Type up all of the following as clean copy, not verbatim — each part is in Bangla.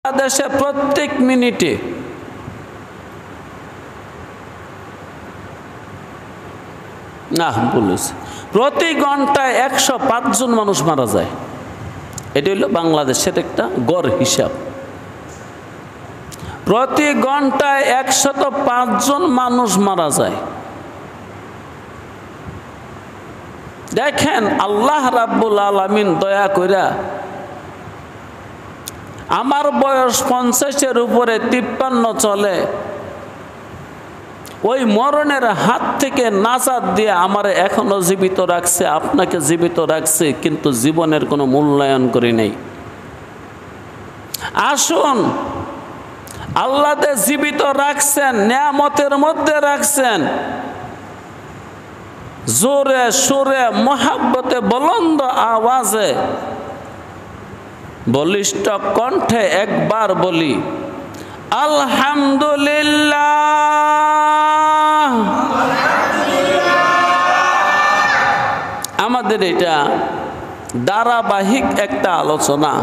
বাংলাদেশে প্রত্যেক মিনিটে প্রতি ঘন্টায় 105 জন মানুষ মারা যায়। এটা হলো বাংলাদেশের একটা গড় হিসাব। প্রতি ঘন্টায় 105 জন মানুষ মারা যায়। দেখেন আল্লাহ রাব্বুল আলামিন দয়া কইরা আমার বয়স 50-এর উপরে 53 চলে, ওই মরণের হাত থেকে নাজাত দিয়ে আমার এখনো জীবিত রাখছে, আপনাকে জীবিত রাখছে, কিন্তু জীবনের কোনো মূল্যায়ন করি নাই। আসুন, আল্লাহ যে জীবিত রাখছেন, নিয়ামতের মধ্যে রাখছেন, জোরে সুরে মহাব্বতে বুলন্দ আওয়াজে বলিষ্ঠ কণ্ঠে একবার বলি আলহামদুলিল্লাহ। আমাদের এটা ধারাবাহিক একটা আলোচনা।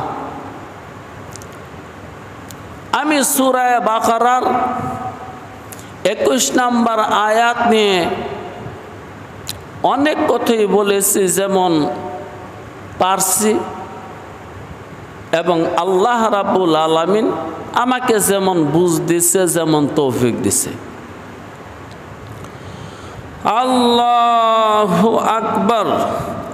আমি সূরা বাকারার 21 নম্বর আয়াত নিয়ে অনেক কথাই বলেছি, যেমন পারছি, এবং আল্লাহ রাব্বুল আলামিন আমাকে যেমন বুঝ দিছে, যেমন তৌফিক দিছে। আল্লাহু আকবার।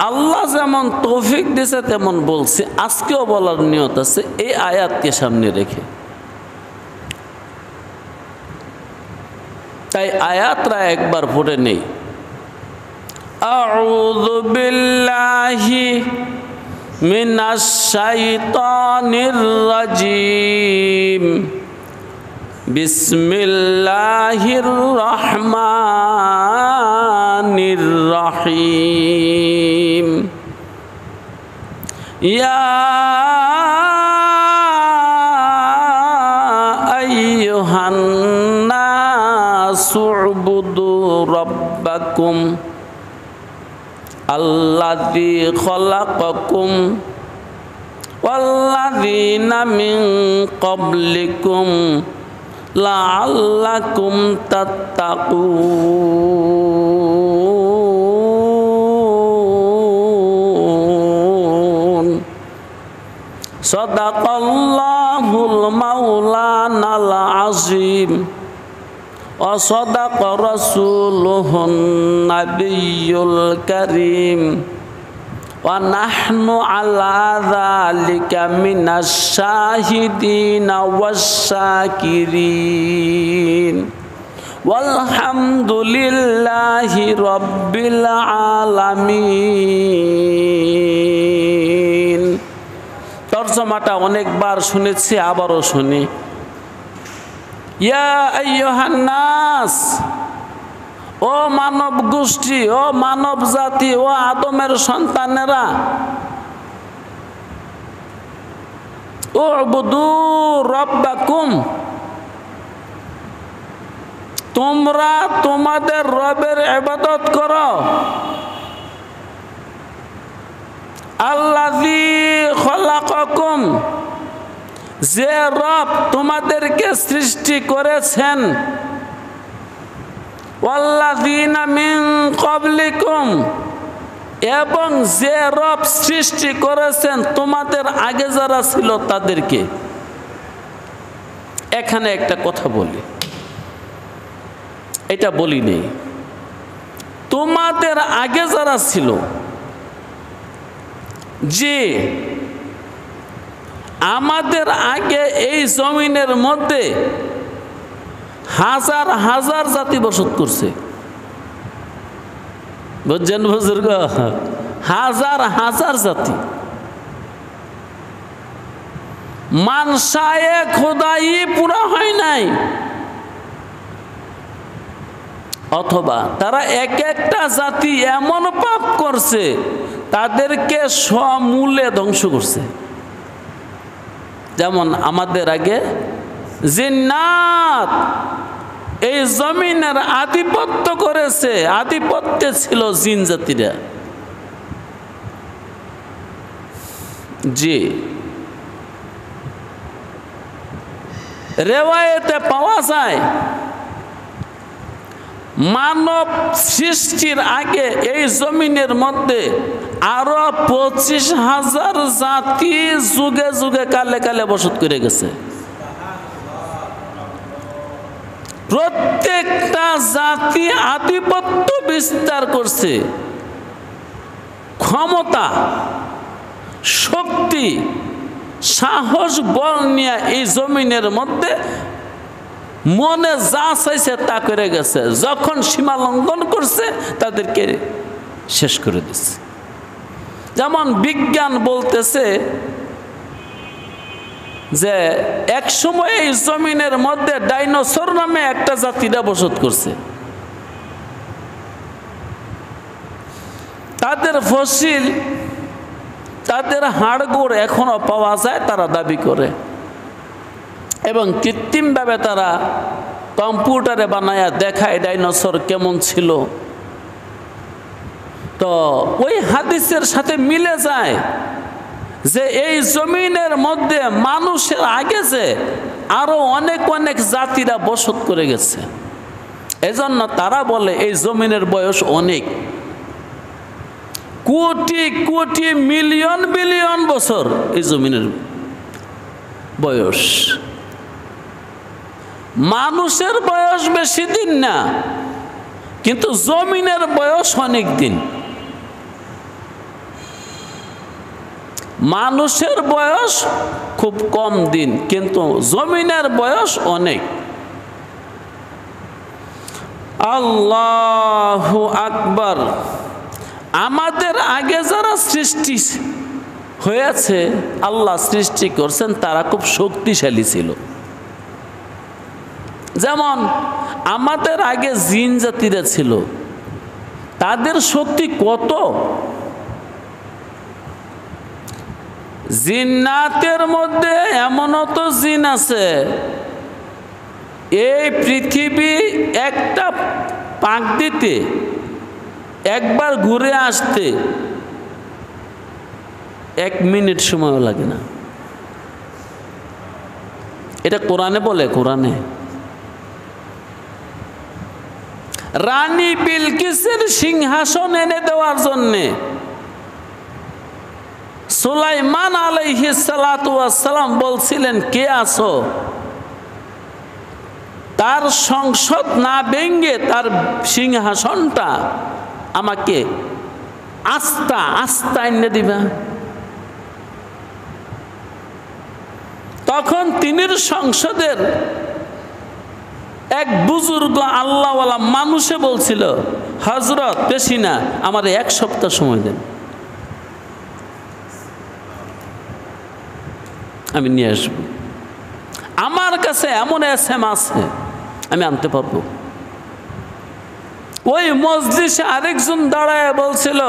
আল্লাহ যেমন তৌফিক দিছে তেমন বলছি। আজকেও বলার নিয়ত আছে এই আয়াতকে সামনে রেখে। তাই আয়াতটা একবার পড়ে নেই। আউযু বিল্লাহি মিনাশ শাইতানির রাজিম। বিসমিল্লাহির রহমানির রহিম। ইয়া আইয়ুহান নাসু উবুদু রাব্বাকুম আল্লাযী খালাকাকুম ওয়াল্লাযীনা মিন ক্বাবলিকুম লাআল্লাকুম তাত্তাকুন। সাদাকাল্লাহুল মাওলানাল আযীম ওয়া সাদাকা রাসূলুহুন নাবিয়্যুল কারীম ওয়া নাহনু আলা যালিকা মিনাশ শাহিদিনা ওয়াশ শাকিরিন ওয়ালহামদুলিল্লাহি রাব্বিল আলামিন। তরজমাটা অনেকবার শুনেছি, আবারও শুনি। ইয়া আইয়ুহান নাস, ও মানব গোষ্ঠী, ও মানব জাতি, ও আদমের সন্তানেরা, উবুদু রাব্বাকুম, তোমরা তোমাদের রবের ইবাদত করো। আল্লাযী খালাকাকুম, যে রব তোমাদেরকে সৃষ্টি করেছেন, ওয়াল্লাযীনা মিন ক্বাবলিকুম, এবং যে রব সৃষ্টি করেছেন তোমাদের আগে যারা ছিল তাদেরকে। এখানে একটা কথা বলি, এটা বলি নেই। তোমাদের আগে যারা ছিল, যে আমাদের আগে এই জমিনের মধ্যে হাজার হাজার জাতি বসত করছে, বুঝছেন বুজুর্গ? হাজার হাজার জাতি। মানসায়ে খোদাই পুরা হয় নাই, অথবা তারা এক একটা জাতি এমন পাপ করছে তাদেরকে সমূলে ধ্বংস করছে। যেমন আমাদের আগে জিন্নাত এই জমিনের আধিপত্য করেছে, আধিপত্যে ছিল জিন জাতিরা। জি রেওয়ায়েতে পাওয়া যায় মানব সৃষ্টির আগে এই জমিনের মধ্যে আরো 25,000 জাতি যুগে যুগে কালে কালে বসত করে গেছে। প্রত্যেকটা জাতি আধিপত্য বিস্তার করছে, ক্ষমতা, শক্তি, সাহস, বল নিয়ে এই জমিনের মধ্যে মনে যা চাইছে তা করে গেছে। যখন সীমা লঙ্ঘন করছে তাদেরকে শেষ করে দিচ্ছে। যেমন বিজ্ঞান বলতেছে যে এক সময় এই জমিনের মধ্যে ডাইনোসর নামে একটা জাতিরা বসত করছে। তাদের ফসিল, তাদের হাড়গোড় এখনো পাওয়া যায়, তারা দাবি করে, এবং কৃত্রিমভাবে তারা কম্পিউটারে বানায়া দেখায় ডাইনোসর কেমন ছিল। তো ওই হাদিসের সাথে মিলে যায় যে এই জমিনের মধ্যে মানুষের আগে যে আরো অনেক অনেক জাতিরা বসত করে গেছে। এজন্য তারা বলে এই জমিনের বয়স অনেক, কোটি কোটি মিলিয়ন বিলিয়ন বছর এই জমিনের বয়স। মানুষের বয়স বেশি দিন না, কিন্তু জমিনের বয়স অনেক দিন। মানুষের বয়স খুব কম দিন, কিন্তু জমিনের বয়স অনেক। আল্লাহু আকবার। আমাদের আগে যারা সৃষ্টি হয়েছে, আল্লাহ সৃষ্টি করছেন, তারা খুব শক্তিশালী ছিল। যেমন আমাদের আগে জিন জাতিরা ছিল, তাদের শক্তি কত! জিন্নাতের মধ্যে এমনও তো জিন আছে, এই পৃথিবী একটা পাক দিতে, একবার ঘুরে আসতে 1 মিনিট সময়ও লাগে না। এটা কোরআনে বলে, কোরআনে। রানী বিলকিসের সিংহাসন এনে দেওয়ার জন্যে সুলাইমান আলাইহিস সালাতু ওয়াস সালাম বলছিলেন, কে আছো? তার সংসদ না ভেঙে তার সিংহাসনটা আমাকে আস্তা আস্তা এনে দিবা। তখন তিনির সংসদের এক বুজুর্গ আল্লাহওয়ালা মানুষে বলছিল, হযরত বেশি না, আমার 1 সপ্তাহ সময় দেন, আমি নিয়ে আসবো। আমার কাছে এমন এসএম আছে, আমি আনতে পারবো। ওই মজলিসে আরেকজন দাঁড়ায় বলছিল,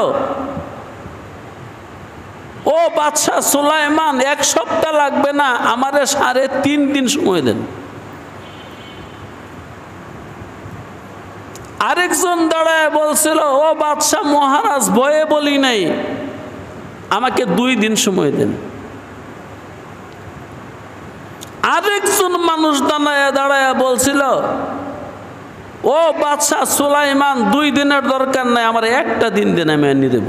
ও বাদশাহ সুলাইমান, 1 সপ্তাহ লাগবে না, আমারে 3.5 দিন সময় দেন। আরেকজন দাঁড়ায় বলছিল, ও বাদশাহ মহারাজ, ভয়ে বলি নাই, আমাকে 2 দিন সময় দেন। আরেকজন মানুষ দাঁড়ায় বলছিল, ও বাদশাহ সুলাইমান, 2 দিনের দরকার নাই, আমার 1টা দিন দেন, আমি আনিয়ে দেব।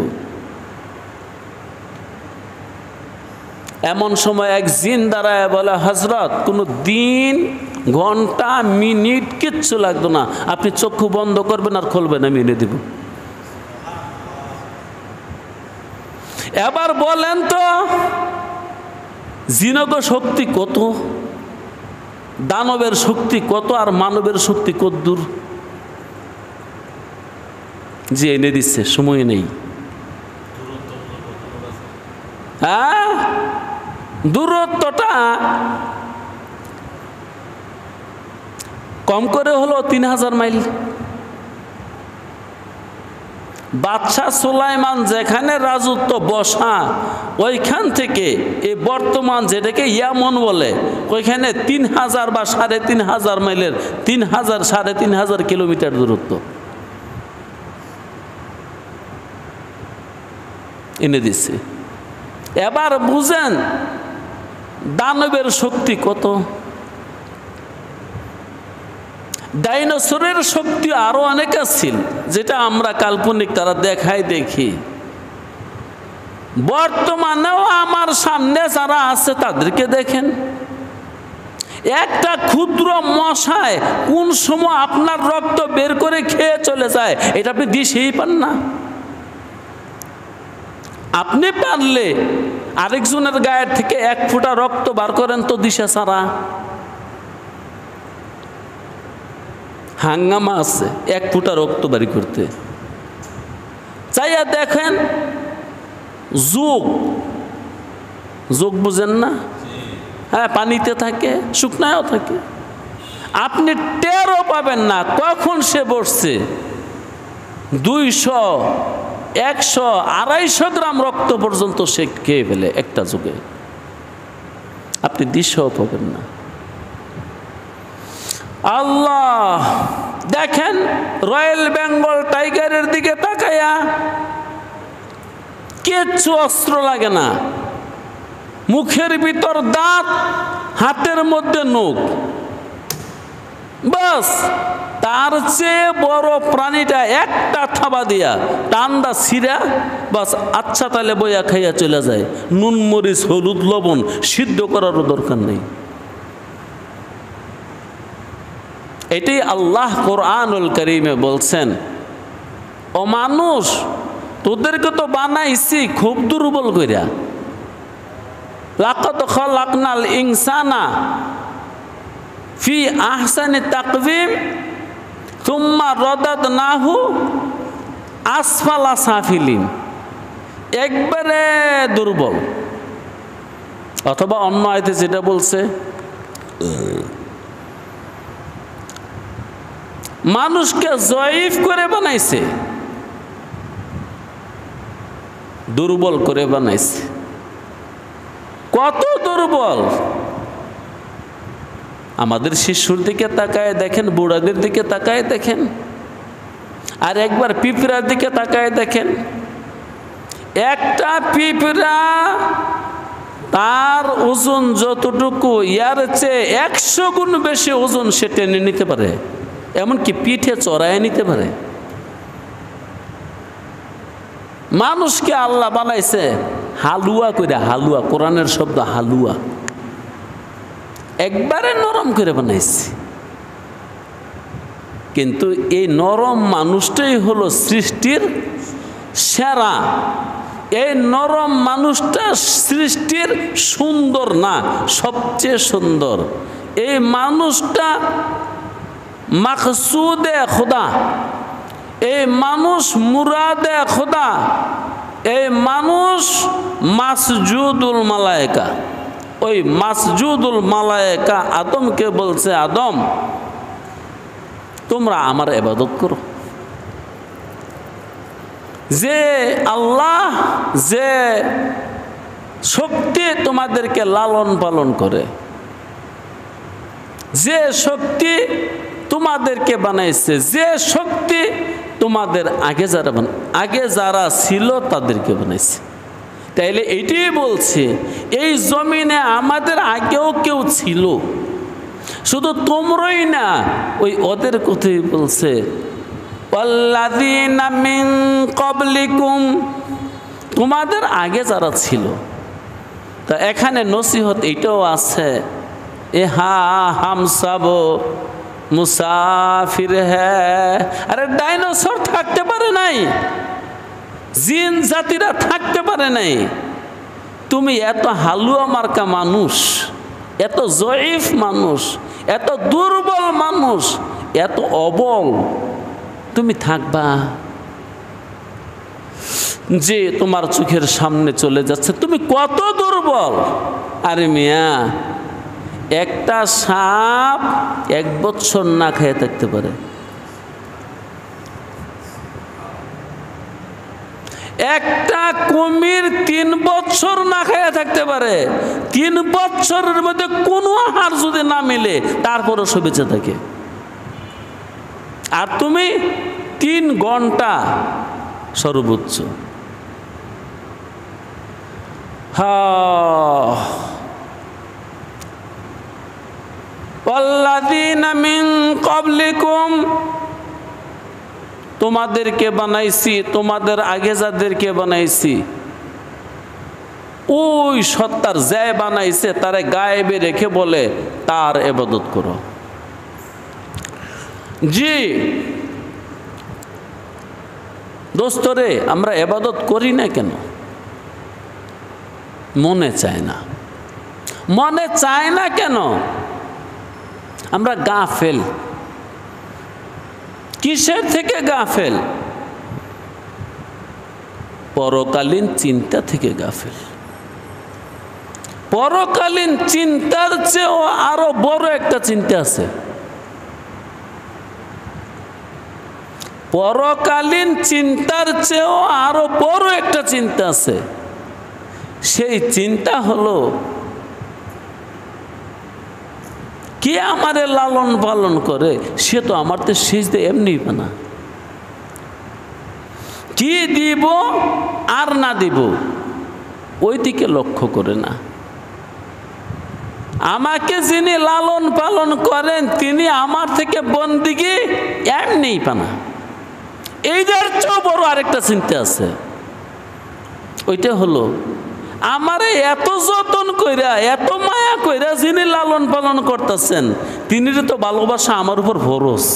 এমন সময় এক জিন দাঁড়ায় বলে, হযরত, কোনো দিন, ঘন্টা, মিনিট কিচ্ছু লাগতো না, আপনি চক্ষু বন্ধ করবেন আর খুলবেন, আমি এনে দেব। এবার বলেন তো, জিনগ শক্তি কত, দানবের শক্তি কত, আর মানবের শক্তি কত দূর যে এনে দিচ্ছে, সময় নেই। হ্যাঁ, দূরত্বটা কম করে হলো 3000 মাইল। বাদশাহ সুলাইমান যেখানে রাজত্ব বসা, ওইখান থেকে এই বর্তমান যেটাকে ইয়ামন বলে, ওইখানে 3000 বা 3500 মাইলের 3500 কিলোমিটার দূরত্ব এনে দিচ্ছে। এবার বুঝেন দানবের শক্তি কত। ডাইনোসরের শক্তি আরো অনেক আছিল, যেটা আমরা কাল্পনিক তারা দেখাই দেখি। বর্তমানেও আমার সামনে যারা আছে তাদেরকে দেখেন, একটা ক্ষুদ্র মশায় কোন সময় আপনার রক্ত বের করে খেয়ে চলে যায়, এটা আপনি দিশেই পান না। আপনি পারলে আরেকজনের গায়ের থেকে এক ফোঁটা রক্ত বার করেন তো দিশা ছাড়া। হাঙ্গামা আছে এক ফোঁটা রক্ত বাড়ি করতে। চাইয়া দেখেন যোগ, যোগ বুঝেন না? হ্যাঁ, পানিতে থাকে, শুকনায়ও থাকে। আপনি টেরও পাবেন না কখন সে বসছে। 200, 100, 250 গ্রাম রক্ত পর্যন্ত সে খেয়ে ফেলে একটা যোগে, আপনি দিশাও পাবেন না। আল্লাহ দেখেন রয়্যাল বেঙ্গল টাইগারের দিকে তাকায়া কিচ্ছু অস্ত্র লাগে না, মুখের ভিতর দাঁত, হাতের মধ্যে নখ, বাস তার চেয়ে বড় প্রাণীটা একটা থাবা দিয়া টান্দা ছিঁড়া বাস আচ্ছা তাহলে বইয়া খাইয়া চলে যায়। নুন মরিচ হলুদ লবণ সিদ্ধ করারও দরকার নেই। এটাই আল্লাহ কোরআনুল কারীমে বলছেন, ও মানুষ তোদেরকে তো বানাইছি খুব দুর্বল কইরা। লাকাদ খালাকনাল ইনসানা ফি আহসানি তাকওয়িম সুম্মা রাদাদনাহু আসফালা সাফিলিন, একবারে দুর্বল। অথবা অন্য আয়াতে যেটা বলছে, মানুষকে জয়ীফ করে বানাইছে, দুর্বল করে বানাইছে। কত দুর্বল! আমাদের শিশুর দিকে তাকায় দেখেন, বুড়াদের দিকে তাকায় দেখেন, আর একবার পিঁপড়ার দিকে তাকায় দেখেন। একটা পিঁপড়া তার ওজন যতটুকু, ইয়ার চেয়ে 100 গুণ বেশি ওজন সে টেনে নিতে পারে, এমনকি পিঠে চড়ায় নিতে পারে। মানুষকে আল্লাহ বানাইছে হালুয়া করে, হালুয়া, কোরআনের শব্দ হালুয়া, একবারে নরম করে বানাইছে। কিন্তু এই নরম মানুষটাই হলো সৃষ্টির সেরা। এই নরম মানুষটা সৃষ্টির সুন্দর না, সবচেয়ে সুন্দর। এই মানুষটা মাকসুদে খোদা, এই মানুষ মুরাদে খোদা, এই মানুষ মাসজুদুল মালায়েকা। ওই মাসজুদুল মালায়েকা আদমকে বলছে, আদম তোমরা আমার ইবাদত করো। যে আল্লাহ যে শক্তি তোমাদেরকে লালন পালন করে, যে শক্তি তোমাদেরকে বানাইছে, যে শক্তি তোমাদের আগে যারা ছিল তাদেরকে বানাইছে। তাইলে এটাই বলছে, এই জমিনে আমাদের আগেও কেউ ছিল, শুধু তোমরাই না, ওই ওদের কথাই বলছে, ওয়াল্লাযীনা মিন ক্বাবলিকুম, তোমাদের আগে যারা ছিল। তা এখানে নসিহত এটাও আছে, এ হা হাম সব মুসাফির হ্যাঁ। আরে ডাইনোসর থাকতে পারে নাই, জিন জাতিরা থাকতে পারে নাই, তুমি এত হালুয়া মার্কা মানুষ, এত জয়ীফ মানুষ, এত দুর্বল মানুষ, এত অবল, তুমি থাকবা যে তোমার চোখের সামনে চলে যাচ্ছে, তুমি কত দুর্বল। আরে মিয়া, একটা সাপ 1 বছর না খেয়ে থাকতে পারে, একটা কুমির 3 বছর না খেয়ে থাকতে পারে। 3 বছরের মধ্যে কোনো আহার যদি না মিলে তারপরও সে বেঁচে থাকে। আর তুমি 3 ঘন্টা সর্বোচ্চ। ওয়াল্লাযীনা মিন ক্বাবলিকুম, তোমাদেরকে বানাইছি, তোমাদের আগে যাদেরকে বানাইছি, ওই সত্তার যে বানাইছে তারে গায়েবে রেখে বলে তার ইবাদত করো। জি দোস্তরে, আমরা ইবাদত করি না কেন? মনে চায় না। মনে চায় না কেন? আমরা গাফেল। কিসের থেকে গাফেল? পরকালীন চিন্তা থেকে গাফেল। পরকালীন চিন্তার চেয়েও আরো বড় একটা চিন্তা আছে। পরকালীন চিন্তার চেয়েও আরো বড় একটা চিন্তা আছে। সেই চিন্তা হলো, কে আমারে লালন পালন করে, সে তো আমার তো সিজদা এমনি না। কি দিব আর না দিব ওই দিকে লক্ষ্য করে না। আমাকে যিনি লালন পালন করেন তিনি আমার থেকে বন্দিগি এমনি পানা। এইটার চেয়েও বড় আরেকটা চিন্তা আছে। ওইটা হলো, আমারে এত যতন কইরা, এত মায়া কইরা যিনি লালন পালন করতেছেন তিনি তো ভালোবাসা আমার উপর ভরস।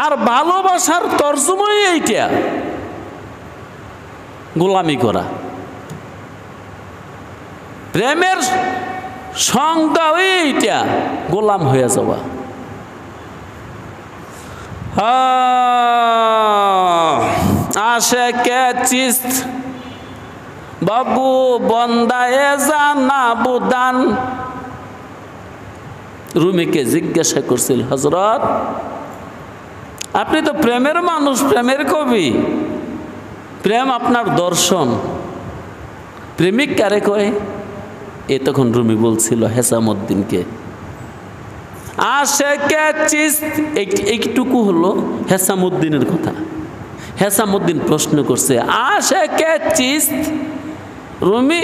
আর ভালোবাসার তর্জমাই এইটা, গোলামি করা। প্রেমের সংজ্ঞা এইটা, গোলাম হয়ে যাওয়া। আশেকে চিস্ত বাবু বন্দায়ে জানা বুদান। রুমিকে জিজ্ঞাসা করছিল, হযরত আপনি তো প্রেমের মানুষ, প্রেমের কবি, প্রেম আপনার দর্শন, প্রেমিক কারে কয়? এ তখন রুমি বলছিল হেসামউদ্দিনকে। আশেকে চিস্ত এইটুকু হলো হেসামউদ্দিনের কথা। হেসামউদ্দিন প্রশ্ন করছে, আশেকে চিস্ত? রুমি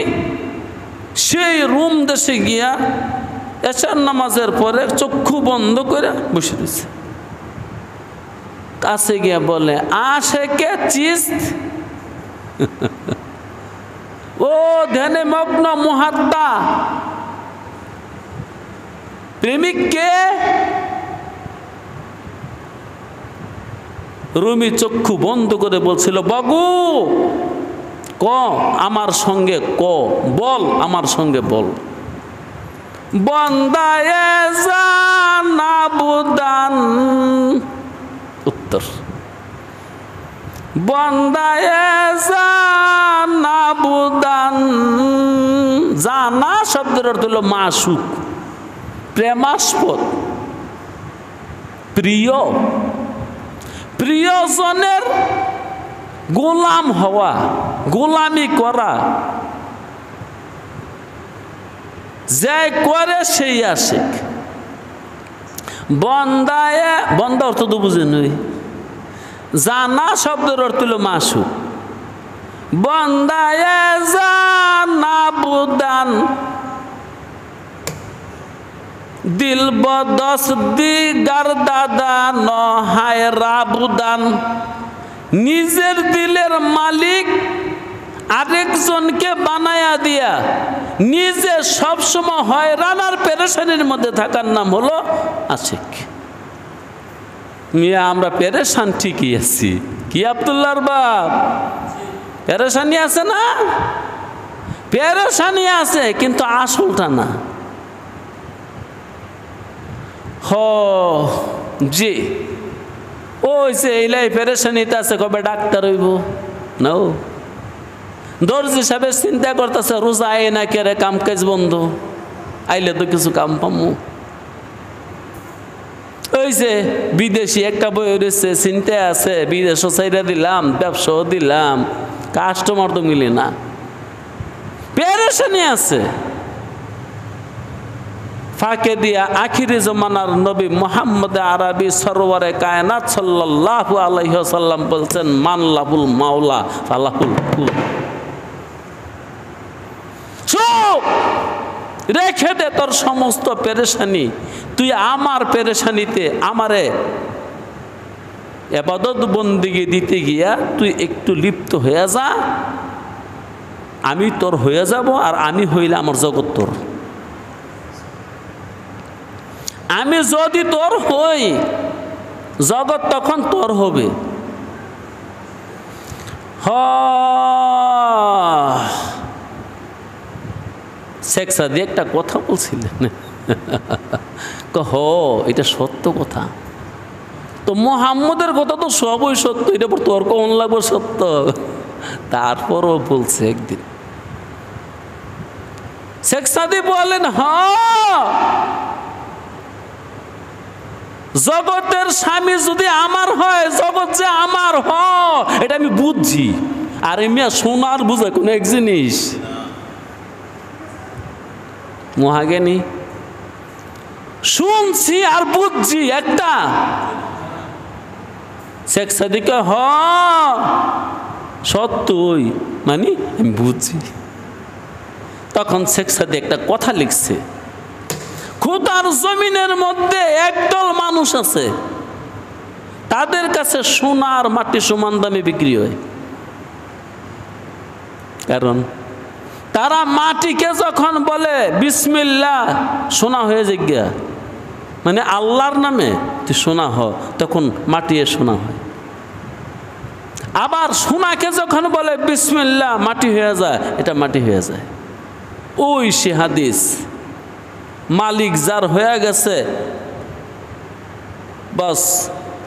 সেই রুম দেশে গিয়া এশার নামাজের পরে চক্ষু বন্ধ করে বসে রয়েছে। কাছে গিয়া বলে, আশেকে চিস্ত? ও ধ্যানে মগ্ন মুহাত্তা, প্রেমিক কে? রুমি চক্ষু বন্ধ করে বলছিল, বাবু ক আমার সঙ্গে, ক বল আমার সঙ্গে বল। বন্দায়ে জানা বুদান। উত্তর, বন্দায়ে জানা বুদান। জানা শব্দের অর্থ হলো মাসুক, প্রেমাস্পদ, প্রিয়, প্রিয়জনের গোলাম হওয়া, গোলামি করা। যে করে সেই আশিক। বন্দায়ে, বন্দা অর্থ তো বুঝেন, জানা শব্দের অর্থ হলো মাসুক। বন্দায়ে জানা বুদান। দিল বদস দি গারদাদা নহায় রাবুদান। নিজের দিলের মালিক আরেকজনকে বানায়া দিয়া নিজে সবসময় হয়রান আর পেরেশানির মধ্যে থাকার নাম হলো আশিক। মিয়া আমরা পেরেশান ঠিকই আছি, কি আব্দুল্লাহর বাপ? পেরেশানি আছে না? পেরেশানি আছে, কিন্তু আসলটা না। হ জি, ওই যে এইলাই পেরেশানিতে আছে, কবে ডাক্তার হইব না? দর্জি সাহেব চিন্তা করতেছে, রোজা আয় না কেরে, কাম কাজ বন্ধ, আইলে তো কিছু কাম পামু। ওই যে বিদেশি একটা বই রয়েছে, চিন্তায় আছে, বিদেশও চাইরা দিলাম, ব্যবসাও দিলাম, কাস্টমার তো মিলে না, পেরেশানি আছে। ফাঁকে দিয়া আখিরি জমানার নবী মুহাম্মদ আরবি সরওয়ারে কায়নাত সাল্লাল্লাহু আলাইহি ওয়াসাল্লাম বলছেন, মানলাহুল মাওলা ফালাহুল কুল। রেখে দে তোর সমস্ত পেরেশানি, তুই আমার পেরেশানিতে আমারে ইবাদত বন্দিগি দিতে গিয়া তুই একটু লিপ্ত হয়ে যা, আমি তোর হয়ে যাব, আর আমি হইলে আমার জগৎ তোর। আমি যদি তোর হই, জগৎ তখন তোর হবে। শেখ সাদি একটা কথা বলছিলেন, এটা সত্য কথা। তো মুহাম্মদের কথা তো সবই সত্য, এটা পর তোর কোন লাগবে সত্য? তারপরও বলছে একদিন শেখ সাদি বলেন, জগতের স্বামী যদি আমার হয়, জগৎ যে আমার এটা আমি বুঝছি। আর এমনি শোনার বুঝে কোন এক জিনিস মহাজ্ঞানী, শুনছি আর বুঝছি একটা। শেখ সাদিকে সত্যই মানে আমি বুঝছি। তখন শেখ সাদি একটা কথা লিখছে, খোদার জমিনের মধ্যে একদল মানুষ আছে, তাদের কাছে সোনার মাটি সমান দামে বিক্রি হয়। কারণ তারা মাটিকে যখন বলে বিসমিল্লাহ, সোনা হয়ে যাজ্ঞা, মানে আল্লাহর নামে তুই সোনা তখন মাটি সোনা হয়। আবার সোনাকে যখন বলে বিসমিল্লাহ, মাটি হয়ে যায়, এটা মাটি হয়ে যায়। ওই সে হাদিস, মালিক যার হয়ে গেছে, বাস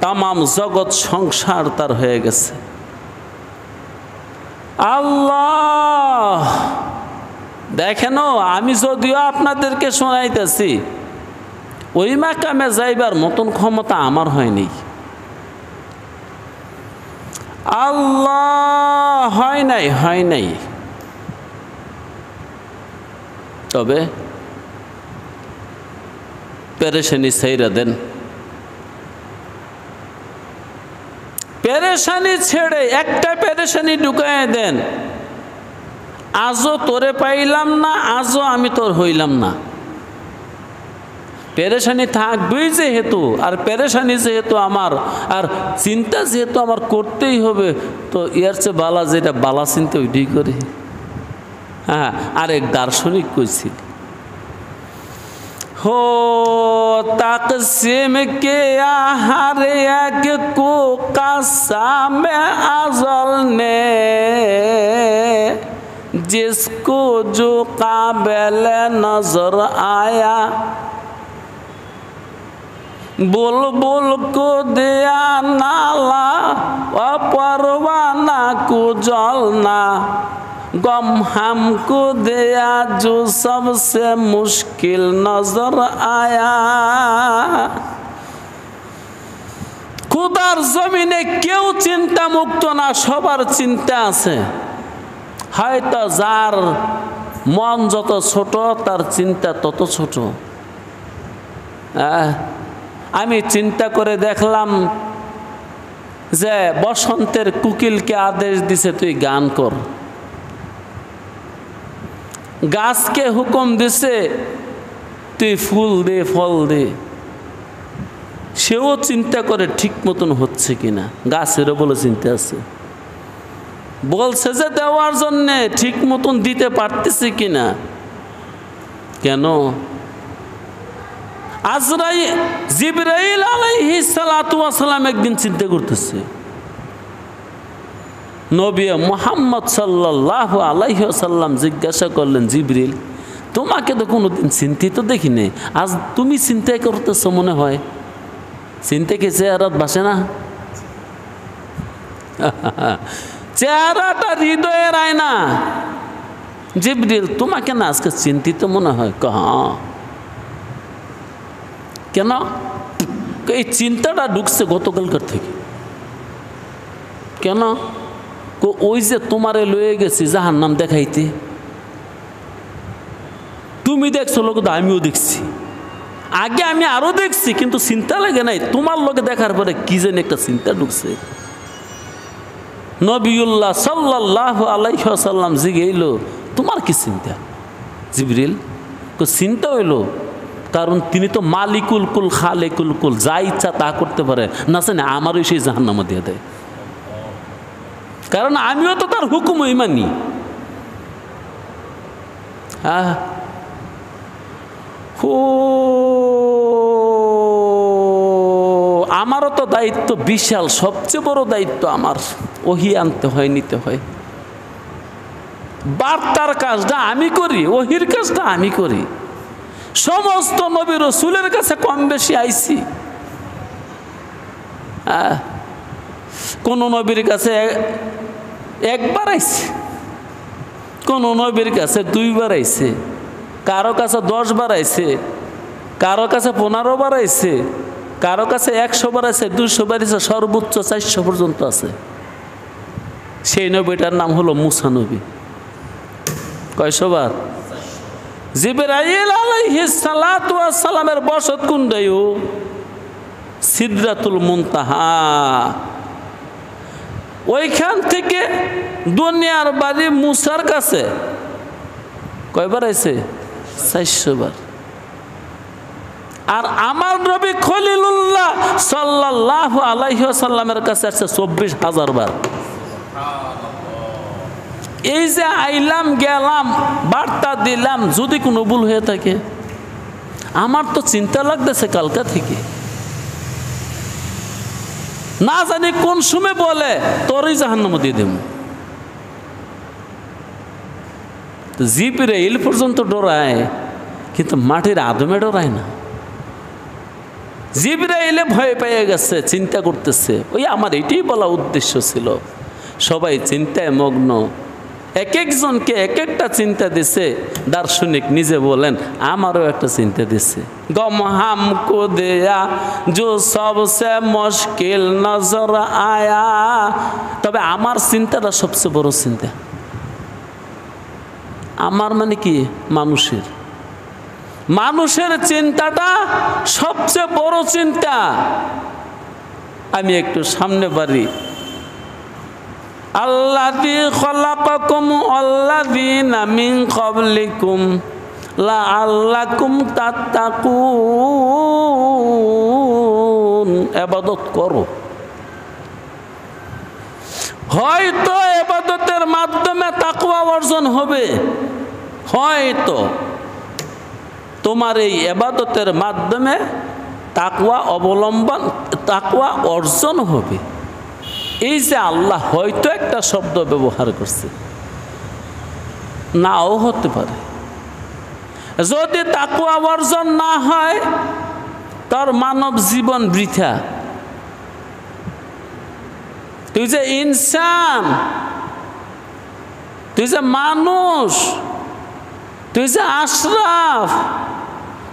তামাম জগৎ সংসার তার হয়ে গেছে। আল্লাহ দেখেন, আমি যদিও আপনাদেরকে শোনাইতেছি, ওই মাকামে যাইবার মতন ক্ষমতা আমার হয়নি। আল্লাহ হয় নাই। তবে পেরেশানি ছেড়ে দেন, পেরেশানি ছেড়ে একটা পেরেশানি ঢুকায় দেন। আজও তোরে পাইলাম না, আজও আমি তোর হইলাম না। পেরেশানি থাকবেই যেহেতু, আর পেরেশানি যেহেতু আমার, আর চিন্তা যেহেতু আমার করতেই হবে, তো এর চেয়ে বালা যেটা বালা চিন্তা ওইটাই করি। হ্যাঁ, আরেক দার্শনিক কইছিল, तक़सीम के हर एक को क़सम अज़ल ने, जिसको जो काबिल नजर आया, बुलबुल को दिया नाला और परवाना को जलना, गम हमको दिया जो सबसे मुश्किल नजर आया। खुदार जमीने क्यों चिंता मुक्त ना, सबार चिंता आछे। হয়তো যার মন যত ছোট তার চিন্তা তত ছোট। আমি চিন্তা করে দেখলাম যে বসন্তের কুকিলকে আদেশ দিছে তুই গান কর, গাছকে হুকুম দিছে তুই ফুল দে ফল দে। সেও চিন্তা করে ঠিক মতন হচ্ছে কিনা, গাছেরও বলে চিন্তা আছে, বলছে যে দেওয়ার জন্যে ঠিক মতন দিতে পারতেছে কিনা। কেন? জিবরাইল আলাইহিস সালাতু ওয়াস সালাম একদিন চিন্তা করতেছে, নবী মুহাম্মদ সাল্লাল্লাহু আলাইহি ওয়াসাল্লাম জিজ্ঞাসা করলেন, জিবরিল তোমাকে তো কোনোদিন চিন্তিত দেখি নাই, আজ তুমি চিন্তা করতেছো মনে হয়। চিন্তা কি চেহারাত বাসে না? চেহারাটা হৃদয়ের আয়না। জিবরিল তোমাকে না আজকে চিন্তিত মনে হয়? কেন? এই চিন্তাটা ঢুকছে গতকালকার থেকে। কেন? ওই যে তোমারে লয়ে গেছি জাহান্নাম দেখাইতে, তুমি দেখছো লোক, আমিও দেখছি, আগে আমি আরো দেখছি, কিন্তু চিন্তা লাগে নাই। তোমার লোকে দেখার পরে কি যেন একটা চিন্তা ঢুকছে। নবিউল্লাহ সাল্লাল্লাহু আলাইহি ওয়াসাল্লাম জিজ্ঞাইল, তোমার কি চিন্তা? জিবরিল চিন্তা হইল, কারণ তিনি তো মালিকুল কুল খালেকুল কুল, যা ইচ্ছা তা করতে পারে, না জানে আমারও সেই জাহান্নামে দিয়ে দেয়, কারণ আমিও তো তার হুকুমই মানি। হ্যাঁ, আমারও তো দায়িত্ব বিশাল, সবচেয়ে বড় দায়িত্ব আমার, ওহি আনতে হয়, নিতে হয়। বার্তার কাজটা আমি করি, ওহির কাজটা আমি করি। সমস্ত নবী রাসূলের কাছে কম বেশি আইছি। কোন নবীর কাছে একবার আইছে, কোন নবীর কাছে 2 বার আইছে, কারো কাছে 10 বার আইছে, কারো কাছে 15 বার আইছে, কারো কাছে 100 বার আছে, 200 বার আছে, সর্বোচ্চ 400 পর্যন্ত আছে। সেই নবীটার নাম হলো মুসা নবী। কয়শো বার? জিবরাইল আলাইহিস সালাতু ওয়াস সালামের বসত কুণ্ডায়ু সিদরাতুল মুনতাহা। ওইখান থেকে দুনিয়ার বাড়ি মুসার কাছে কয়বার আইছে? 400 বার। আর আমার নবী খলিলুল্লাহ সাল্লাল্লাহু আলাইহি ওয়াসাল্লামের কাছে আছে 24,000 বার। এই যে আইলাম গেলাম বার্তা দিলাম, যদি কোনো ভুল হয়ে থাকে আমার তো চিন্তা লাগতেছে কালকা থেকে, না জানি কোন সময় বলে তোরই জাহান্নামে দিয়ে দেব। জিবরাইল পর্যন্ত ডরায়, কিন্তু মাটির আদমে ডরায় না। জিবরাইলে ভয় পেয়ে গেছে, চিন্তা করতেছে। ওই আমার এটাই বলা উদ্দেশ্য ছিল, সবাই চিন্তায় মগ্ন, এক একজনকে এক একটা চিন্তা দিছে। দার্শনিক নিজে বলেন আমারও একটা চিন্তা দিছে, গম হাম কো দেয়া जो सबसे मुश्किल नजर आया। তবে আমার চিন্তাটা সবচেয়ে বড় চিন্তা। আমার মানে কি? মানুষের, মানুষের চিন্তাটা সবচেয়ে বড় চিন্তা। আমি একটু সামনে বাড়ি, আল্লাযী খালাকাকুম ওয়াল্লাযীনা মিন ক্বাবলিকুম লাআল্লাকুম তাত্তাকুন। ইবাদত করো, হয়তো ইবাদতের মাধ্যমে তাকওয়া অর্জন হবে, হয়তো তোমার এই ইবাদতের মাধ্যমে তাকওয়া অবলম্বন, তাকওয়া অর্জন হবে। এই যে আল্লাহ হয়তো একটা শব্দ ব্যবহার করছে, নাও হতে পারে। যদি তাকওয়া অর্জন না হয় তার মানব জীবন বৃথা। তুই যে ইনসান, তুই যে মানুষ, তুই যে আশরাফ,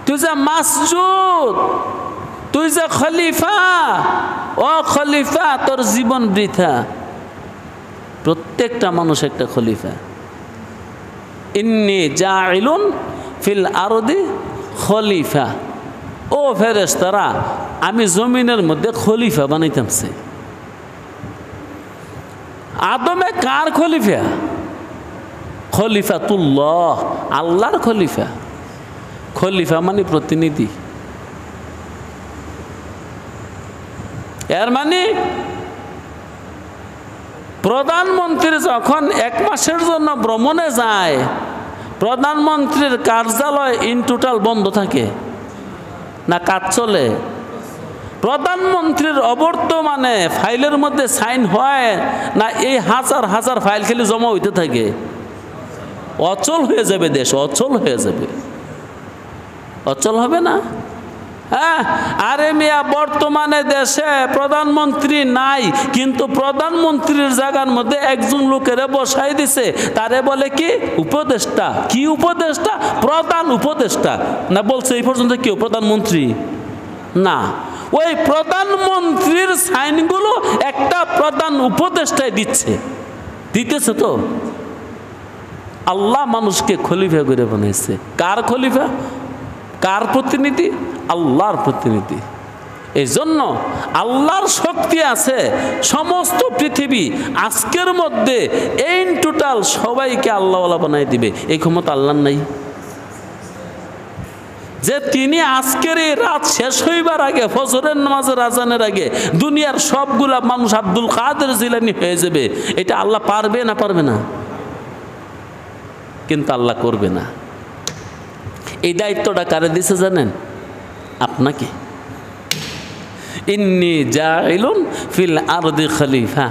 তুই যে মাসজুদ, তুই যে খলিফা, ও খলিফা তোর জীবন বৃথা। প্রত্যেকটা মানুষ একটা খলিফা। ইন্নী জাইলুন ফিল আরদি খলিফা। ও ফেরেশতারা, আমি জমিনের মধ্যে খলিফা বানাইতামছে। আদমে কার খলিফা? খলিফাতুল্লাহ, আল্লাহর খলিফা। খলিফা মানে প্রতিনিধি। এর মানে প্রধানমন্ত্রী যখন 1 মাসের জন্য ভ্রমণে যায়, প্রধানমন্ত্রীর কার্যালয় ইন টোটাল বন্ধ থাকে না কাজ চলে? প্রধানমন্ত্রীর অবর্তমানে ফাইলের মধ্যে সাইন হয় না? এই হাজার হাজার ফাইল খালি জমা হইতে থাকে। অচল হয়ে যাবে দেশ, অচল হয়ে যাবে। অচল হবে না? হ্যাঁ, আরে মিয়া, বর্তমানে দেশে প্রধানমন্ত্রী নাই, কিন্তু প্রধানমন্ত্রীর জায়গার মধ্যে একজন লোকের বসাই দিছে, তারে বলে কি? উপদেষ্টা। কি উপদেষ্টা? প্রধান উপদেষ্টা। না বলছে এই পর্যন্ত কেউ প্রধানমন্ত্রী না। ওই প্রধানমন্ত্রীর সাইনগুলো একটা প্রধান উপদেষ্টায় দিচ্ছে, দিতেছে। তো আল্লাহ মানুষকে খলিফা করে বানাইছে। কার খলিফা? কার প্রতিনিধি? আল্লাহর প্রতিনিধি। এই জন্য আল্লাহর শক্তি আছে। সমস্ত পৃথিবী আজকের মধ্যে ইন টোটাল সবাইকে আল্লাহওয়ালা বানাই দিবে, এই ক্ষমতা আল্লাহর নাই। যে তিনি আজকের এই রাত শেষ হইবার আগে, ফজরের নামাজের আজানের আগে দুনিয়ার সবগুলা মানুষ আব্দুল কাদের জিলানী হয়ে যাবে, এটা আল্লাহ পারবে না পারবে না? কিন্তু আল্লাহ করবে না। এই দায়িত্বটা কারে দিছে জানেন? আপনাকে। ইন্নী জাইলুন ফিল আরদি খলিফা,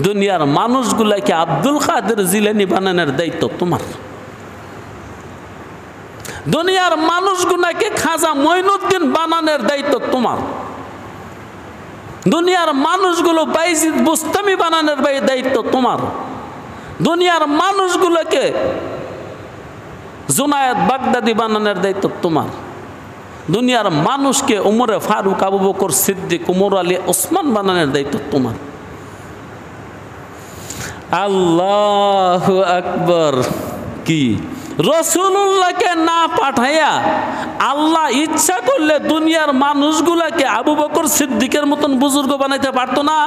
দুনিয়ার মানুষগুলাকে আব্দুল কাদের জিলানী বানানোর দায়িত্ব তোমার। দুনিয়ার মানুষগুলাকে খাজা মঈনুদ্দিন বানানোর দায়িত্ব তোমার। দুনিয়ার মানুষগুলো বাইজিদ বুস্তামি বানানোর দায়িত্ব তোমার। দুনিয়ার মানুষগুলোকে জুনায়েদ বাগদাদি বানানোর দায়িত্ব তোমার। দুনিয়ার মানুষকে উমরে ফারুক, আবু বকর সিদ্দিক, উমর আলী, ওসমান বানানোর দায়িত্ব তোমার। আল্লাহু আকবার। কি রাসূলুল্লাহকে না পাঠাইয়া আল্লাহ ইচ্ছা করলে দুনিয়ার মানুষগুলাকে আবু বকর সিদ্দিকের মতন বুজুর্গ বানাইতে পারতো না?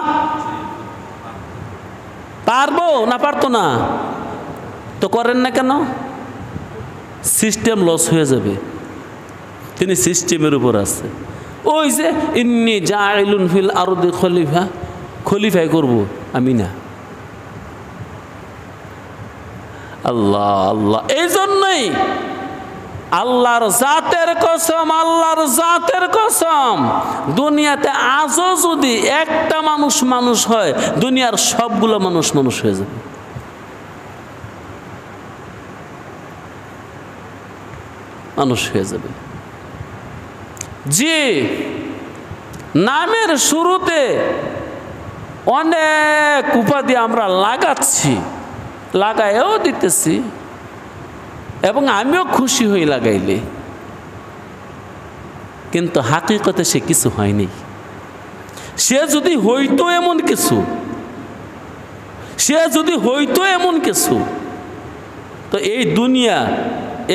পারবো না পারতো না? তো করেন না কেন? সিস্টেম লস হয়ে যাবে। তিনি সিস্টেমের উপর আছে। ওই যে ইন্নী জাইলুন ফিল আরদি খলিফা, খলিফাই করব আমি না। আল্লাহ আল্লাহ। এই জন্যই আল্লাহর জাতের কসম, আল্লাহর জাতের কসম, দুনিয়াতে আজও যদি একটা মানুষ মানুষ হয়, দুনিয়ার সবগুলো মানুষ মানুষ হয়ে যাবে। মানুষ হয়ে যাবে। জি, নামের শুরুতে অনেক উপাধি আমরা লাগাচ্ছি, লাগাইও দিতেছি, এবং আমিও খুশি হই লাগাইলে, কিন্তু হাকিকতে সে কিছু হয়নি। সে যদি হইতো এমন কিছু, সে যদি হইতো এমন কিছু, তো এই দুনিয়া,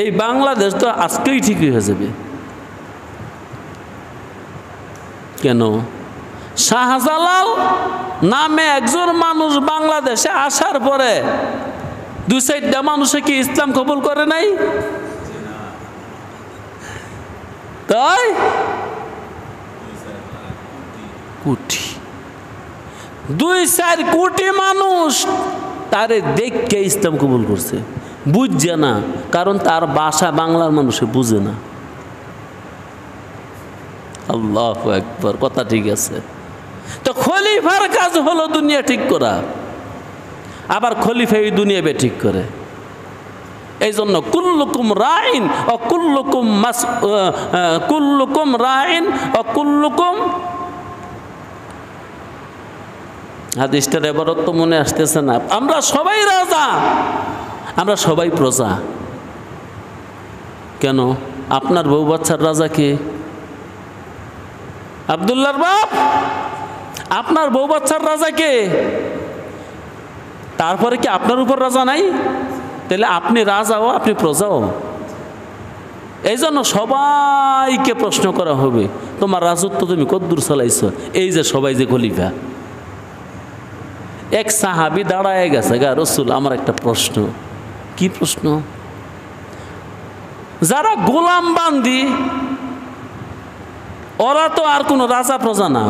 এই বাংলাদেশ তো আজকেই ঠিকই হয়ে যাবে। কেন? শাহজালাল নামে একজন মানুষ বাংলাদেশে আসার পরে দুই চারটা মানুষে কি ইসলাম কবুল করে নাই? তাই কোটি, 2-4 কোটি মানুষ তারে দেখে ইসলাম কবুল করছে। বুঝছে না, কারণ তার ভাষা বাংলার মানুষে বুঝে না। আল্লাহু আকবার। কথা ঠিক আছে। তো খলিফার কাজ হলো দুনিয়া ঠিক করা, আবার খলিফা এই দুনিয়া বে ঠিক করে। এই জন্য কুল্লুকুম রাইন ও কুল্লুকুম রাইন ও কুল্লুকুম, হাদিসটার এবারও তো মনে আসতেছে না। আমরা সবাই রাজা, আমরা সবাই প্রজা। কেন? আপনার বউ বাচ্চার রাজা কে? আব্দুল্লাহর বাপ। আপনার বউ বাচ্চার রাজা কে? তারপরে কি আপনার উপর রাজা নাই? তাহলে আপনি রাজাও, আপনি প্রজাও। এই জন্য সবাইকে প্রশ্ন করা হবে, তোমার রাজত্ব তুমি কদ্দূর চালাইছো? এই যে সবাই যে খলিফা। এক সাহাবী দাঁড়ায় গেছে, গা রসুল আমার একটা প্রশ্ন। কি প্রশ্ন? যারা গোলাম বান্দি, ওরা তো আর কোনো রাজা প্রজা না,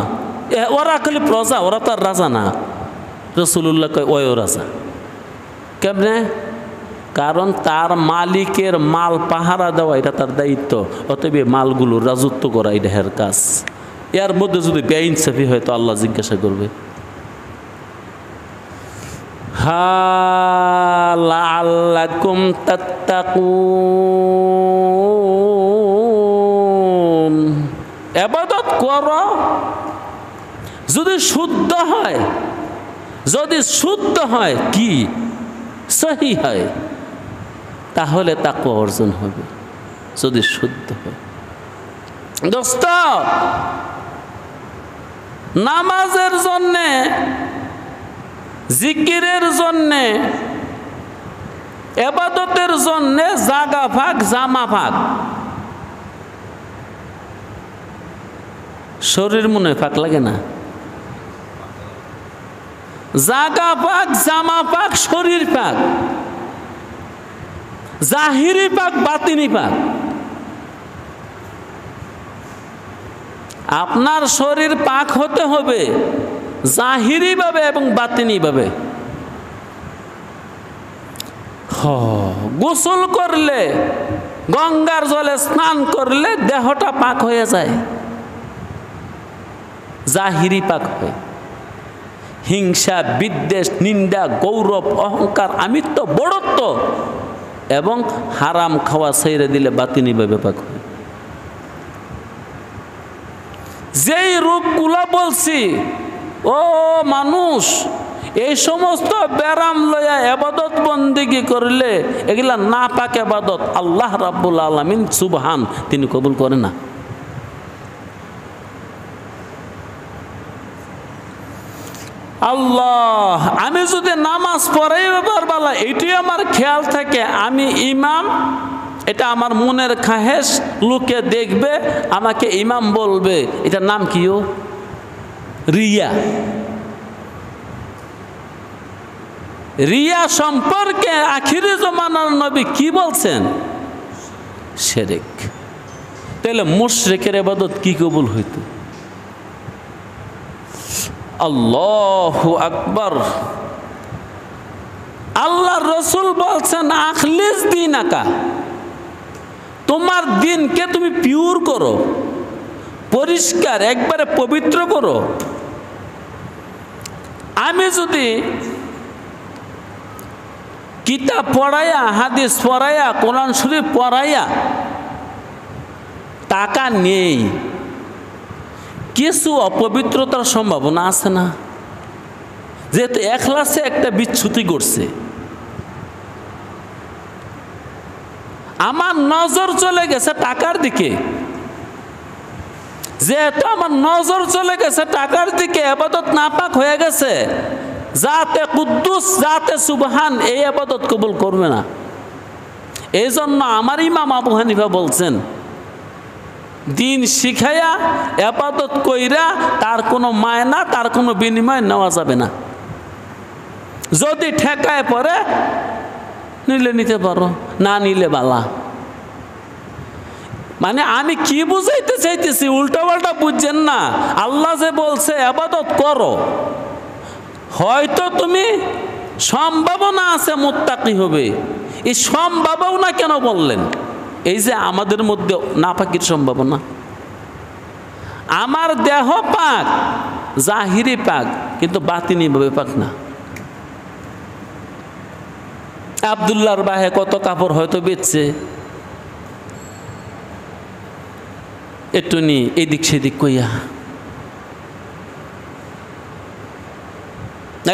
ওরা খালি প্রজা, ওরা তো আর রাজা না। রাসূলুল্লাহ কয় ওই রাজা। কেমনে? কারণ তার মালিকের মাল পাহারা দেওয়া এটা তার দায়িত্ব, অতএব মালগুলো রাজত্ব করা এটা এর কাজ। এর মধ্যে যদি বেইনসাফি হয় তো আল্লাহ জিজ্ঞাসা করবে। লাআল্লাকুম তাত্তাকুন, ইবাদত করো যদি শুদ্ধ হয়, যদি শুদ্ধ হয়, কি সহি হয়, তাহলে তাকওয়া অর্জন হবে। যদি শুদ্ধ হয়। দোস্ত, নামাজের জন্যে, জিকিরের জন্যে, ইবাদতের জন্যে জাগা ভাগ, জামা ভাগ। শরীর মনে ফাঁক লাগে না? জাগা পাক, জামা পাক, শরীর পাক, জাহিরি পাক, বাতিনি পাক। আপনার শরীর পাক হতে হবে জাহিরিভাবে এবং বাতিনিভাবে। গোসল করলে, গঙ্গার জলে স্নান করলে দেহটা পাক হয়ে যায়, জাহিরি পাক হয়। হিংসা, বিদ্বেষ, নিন্দা, গৌরব, অহংকার, আমিত্ব, বড়ত্ব এবং হারাম খাওয়া ছেড়ে দিলে বাতিনিভাবে পাক হয়। যেই রোগগুলা বলছি, ও মানুষ, এই সমস্ত ব্যারাম লইয়া ইবাদত বন্দেগী করলে এগুলা না পাক ইবাদত, আল্লাহ রাব্বুল আলামিন সুবহান তিনি কবুল করে না। আল্লাহ, আমি যদি নামাজ পড়াই ব্যাপার বলা এটি আমার খেয়াল থাকে, আমি ইমাম, এটা আমার মনের খাহেশ, লোকে দেখবে আমাকে ইমাম বলবে, এটার নাম কিও? রিয়া। রিয়া সম্পর্কে আখিরি জমানার নবী কি বলছেন? শিরক। তাহলে মুশরিকের ইবাদত কি কবুল হইতো? আল্লাহু আকবার। আল্লাহ রসুল বলছেন আখলিস দীনাকা, তোমার দিনকে তুমি পিওর করো, পরিষ্কার, একবারে পবিত্র করো। আমি যদি কিতাব পড়াইয়া, হাদিস পড়াইয়া, কোরআন শরীফ পড়াইয়া টাকা নেই, কিছু অপবিত্রতার সম্ভাবনা আছে না? যেহেতু এখলাসে একটা বিচ্যুতি করছে, আমার নজর চলে গেছে টাকার দিকে, যেহেতু আমার নজর চলে গেছে টাকার দিকে, ইবাদত নাপাক হয়ে গেছে, যাতে কুদ্দুস, যাতে সুবহান এই ইবাদত কবুল করবে না। এই জন্য আমার ইমাম আবু হানিফা বলছেন, দিন শিখাইয়া ইবাদত কইরা তার কোনো মায়না, তার কোনো বিনিময় নেওয়া যাবে না। যদি ঠেকায় পড়ে নিলে নিতে পারো, না নিলে বালা। মানে আমি কি বুঝাইতে চাইতেছি, উল্টা পাল্টা বুঝছেন না। আল্লাহ যে বলছে ইবাদত করো, হয়তো তুমি সম্ভাবনা আছে মুত্তাকি হবে, এই সম্ভাবনা কেন বললেন? এই যে আমাদের মধ্যে নাপাকির সম্ভাবনা, আমার দেহ পাক, জাহিরি পাক, কিন্তু বাতিনি ভাবে পাক না। আব্দুল্লাহর বাহে কত কাপড় হয়তো বেচছে, একটু নি এদিক সেদিক কইয়া,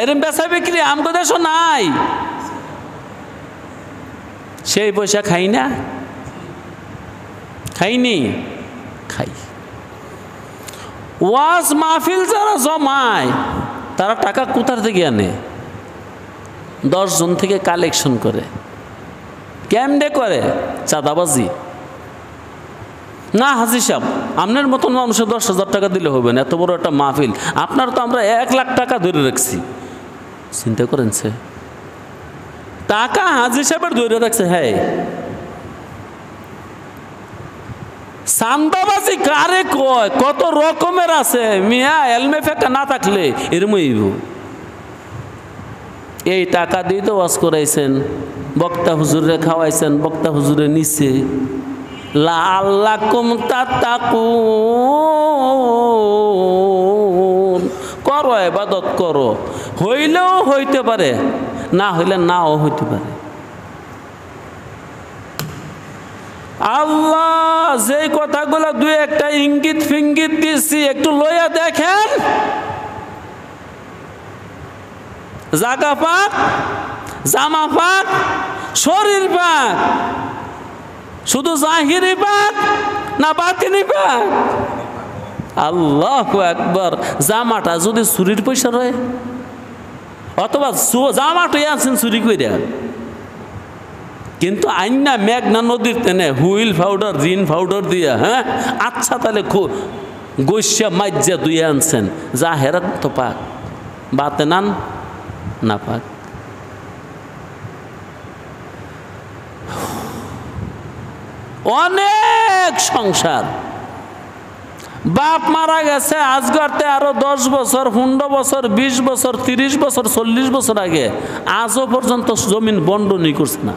এরম বেচা বিক্রি আমগো দেশও নাই। সেই পয়সা খাই না, খাইনি, খাই। ওয়াজ মাহফিল যারা জমায় তারা টাকা কোথার থেকে আনে? 10 জন থেকে কালেকশন করে। কেমনে করে? চাঁদাবাজি না। হাজি সাহেব, আপনার মতন মানুষের 10,000 টাকা দিলে হবে না, এত বড় একটা মাহফিল, আপনার তো আমরা 1 লাখ টাকা ধরে রাখছি। চিন্তা করেন, সে টাকা হাজি সাহেবের ধরে রাখছে। হ্যাঁ, চান্দাবাজি কারে কয়? কত রকমের আছে মিয়া, এলমে ফেকা না থাকলে এরমই। এই টাকা দিয়ে তো ওয়াজ করাইছেন, বক্তা হুজুরে খাওয়াইছেন, বক্তা হুজুরে নিচে লাআল্লাকুম তাত্তাকুন, করো ইবাদত করো, হইলেও হইতে পারে, না হইলে নাও হইতে পারে। আল্লাহ যে কথাগুলো দুই একটা ইঙ্গিত ফিঙ্গিত দিচ্ছি, একটু লইয়া দেখেন। জাগা পাক, জামা পাক, শরীর পাক, শুধু জাহিরি পাক না বাতিনি পাক? আল্লাহু আকবার। জামাটা যদি চুরির পয়সা রয়, অথবা জামাটাই আছেন চুরি কইরা, কিন্তু আইনা মেঘনা নদীর তেনে হুইল পাউডার, রিন পাউডার দিয়া, হ্যাঁ আচ্ছা তাহলে গৈসা মাজ্জা দুইয়া আনছেন, যা হেরাত তো পাক, বাতে নান না পাক। অনেক সংসার বাপ মারা গেছে আজগরতে আরো 10 বছর 15 বছর 20 বছর 30 বছর 40 বছর আগে, আজও পর্যন্ত জমিন বন্টনই করছে না।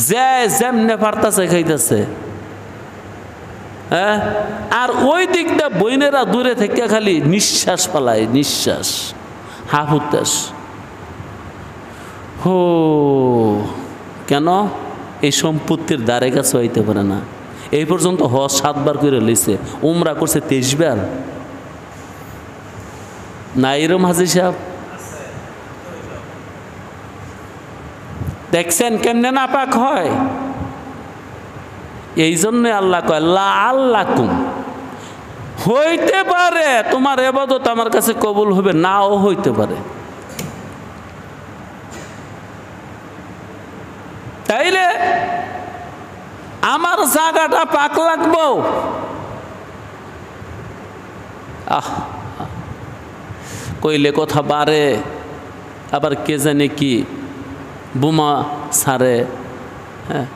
যে যেমনে পারতাছে খাইতেছে। হ্যাঁ, আর ওই দিকটা বইনেরা দূরে থেকে খালি নিঃশ্বাস পালায়, নিঃশ্বাস হাফুতাস। হো কেন? এই সম্পত্তির দ্বারে কাছে হইতে পারে না। এই পর্যন্ত হজ 7 বার করে লইছে, উমরা করছে 23 বার। না এরম হাজি সাহেব দেখছেন কেমনে নাপাক হয়? এই জন্য আল্লাহ কয় লাআল্লাকুম, হইতে পারে তোমার ইবাদত আমার কাছে কবুল হবে, নাও হইতে পারে। তাইলে আমার জায়গাটা পাক লাগবো। কইলে কথা বাড়ে, আবার কে জানে কি বোমা ছাড়ে। হ্যাঁ,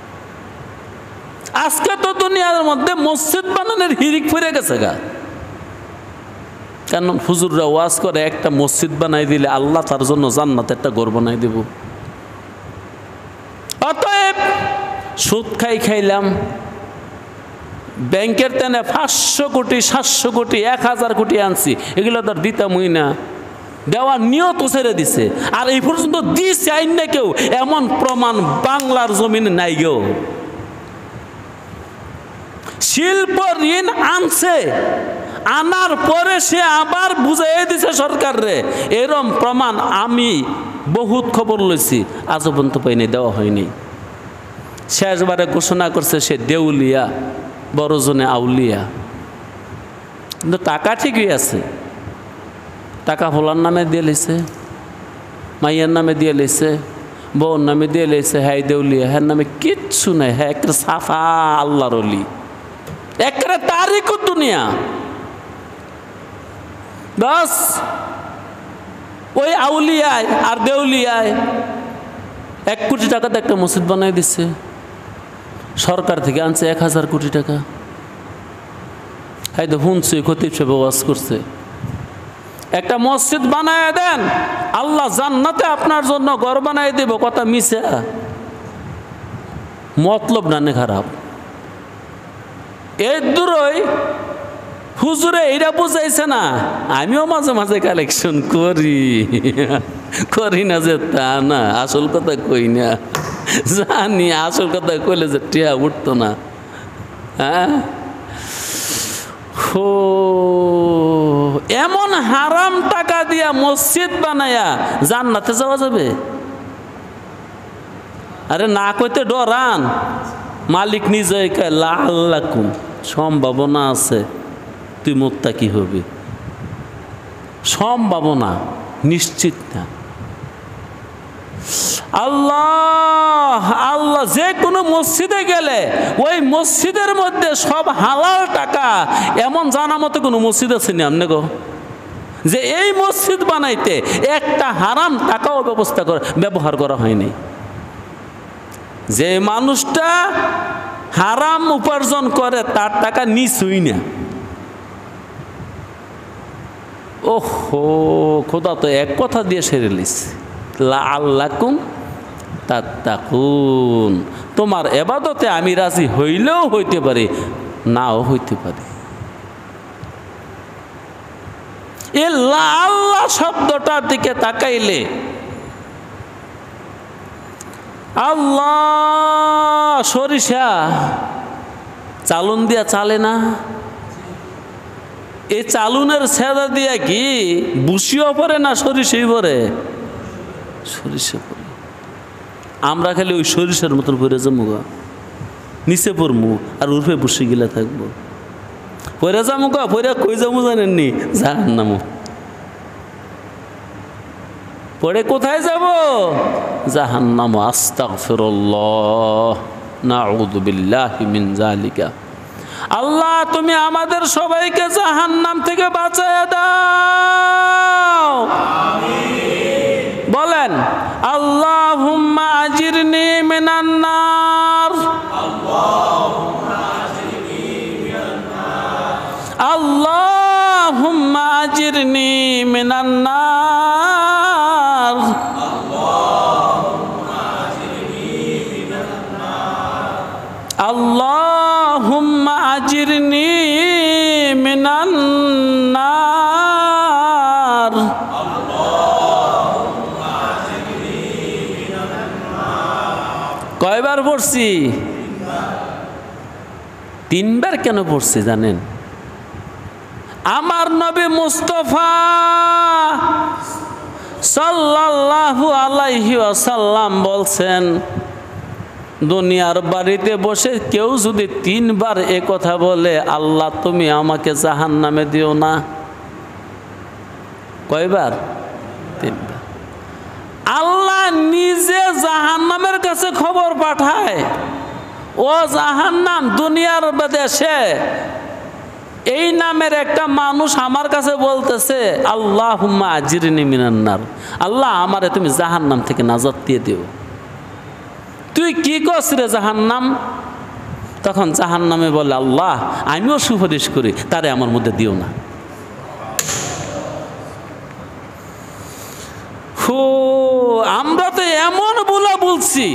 আজকে তো দুনিয়ার মধ্যে মসজিদ বানানোর হিরিক ফিরে গেছে গা। কারণ হুজুররা ওয়াজ করে একটা মসজিদ বানাই দিলে আল্লাহ তার জন্য জান্নাতে একটা ঘর বানাই দেব। অতএব সুদ খাইলাম, ব্যাংকের তেনে 500 কোটি 700 কোটি 1000 কোটি আনছি, এগুলো তার দিতামই না, দেওয়ার নিয়ত ছেড়ে দিছে। আর এই পর্যন্ত দিছে আইন না কেউ, এমন প্রমাণ বাংলার জমিনে নাই গো। শিল্প ঋণ আনছে, আনার পরে সে আবার বুঝাই দিছে সরকারে, এরম প্রমাণ আমি বহুত খবর লইছি, আজও পর্যন্ত পাইনি, দেওয়া হয়নি। শেষবারে ঘোষণা করছে সে দেউলিয়া, বড়জনে আউলিয়া। কিন্তু টাকা ঠিকই আছে, টাকা ফলার নামে দিয়ে লেছে, মাইয়ার নামে দিয়ে লেছে, বউর নামে দিয়ে লেছে, হ্যাঁ দেউলিয়া, হ্যাঁ নামে কিচ্ছু নাই। হ্যাঁ একটা সাফা আল্লাহর ওলি, একটা তারিখ দুনিয়া। বাস ওই আউলিয়ায় আর দেউলিয়ায় 1 কোটি টাকাতে একটা মসজিদ বানাই দিচ্ছে, সরকার থেকে আনছে 1000 কোটি টাকা। হয়তো শুনছি খতিব সাহেব ওয়াজ করছে, একটা মসজিদ বানায় দেন, আল্লাহ জান্নাতে আপনার জন্য ঘর বানাই দেব। কথা মিছে, মতলব নানে খারাপ। এর দূরই হুজুরে এইটা বুঝাইছে না। আমিও মাঝে মাঝে কালেকশন করি না যে তা না, আসল কথা কই না, জানি আসল কথা কইলে যে টিয়া উঠতো না। হ্যাঁ, এমন হারাম টাকা দিয়া মসজিদ বানায়া জান্নাতে যাওয়া যাবে? আরে না কইতে ডরান, মালিক নিজে লাআল্লাকুম, সম্ভাবনা আছে তুই মুত্তাকি হবি, সম্ভাবনা, নিশ্চিত না। আল্লাহ আল্লাহ যে কোনো মসজিদে গেলে ওই মসজিদের মধ্যে সব হালাল টাকা, এমন জানা মতো কোনো মসজিদ আছে না আপনি গো, যে এই মসজিদ বানাইতে একটা হারাম টাকাও ব্যবহার করা হয়নি। যে মানুষটা হারাম উপার্জন করে তার টাকা নিছুই না। ওহো, খোদা তো এক কথা দিয়ে সেরে লিছে, লাআল্লাকুম তাত্তাকুন, তোমার ইবাদতে আমি রাজি হইলেও হইতে পারি, নাও হইতে পারি। এই লাআল্লাহ শব্দটার দিকে তাকাইলে আল্লাহ, সরিষা চালুন দিয়া চালে না, এই চালুনের ছেদা দিয়া কি বুসিও পরে না সরিষাই পরে? সরিষা পরে। আমরা খালি ওই সরিষার মতন পরে যাবো, নিচে পড়মু আর উর্ফে বুসি গিলা থাকবো, পরে যাবো গা, পরে কই যাবো জানেননি? জাহান্নামে। পরে কোথায় যাব? জাহান্নাম। আস্তাগফিরুল্লাহ, নাউযু বিল্লাহি মিন যালিকা। আল্লাহ তুমি আমাদের সবাইকে জাহান্নাম থেকে বাঁচায় দাও, আমিন। বলেন আল্লাহুম্মা আজিরনি মিনান নার, আল্লাহুম্মা আজিরনি আজিরনি মিনান নার আল্লাহুম্মা আজিরনি মিনান নার। কয়বার পড়ছি? তিনবার। কেন পড়ছি জানেন? আমার নবী মুস্তাফা সাল্লাল্লাহু আলাইহি ওয়াসাল্লাম বলছেন, দুনিয়ার বাড়িতে বসে কেউ যদি তিনবার এ কথা বলে, আল্লাহ তুমি আমাকে জাহান্নামে দিও না। কয়বার? তিনবার। আল্লাহ নিজে জাহান্নামের কাছে খবর পাঠায়, ও জাহান্নাম, দুনিয়ার দেশে এই নামের একটা মানুষ আমার কাছে বলতেছে আল্লাহুম্মা আজিরনি মিনান নার, আল্লাহ আমারে তুমি জাহান্নাম থেকে নাজাত দিয়ে দিও। তুই কি করছিস রে জাহান্নাম? তখন জাহান্নামে বলে, আল্লাহ আমিও সুপারিশ করি, তারে আমার মধ্যে দিও না। আমরা তো এমন বলছি,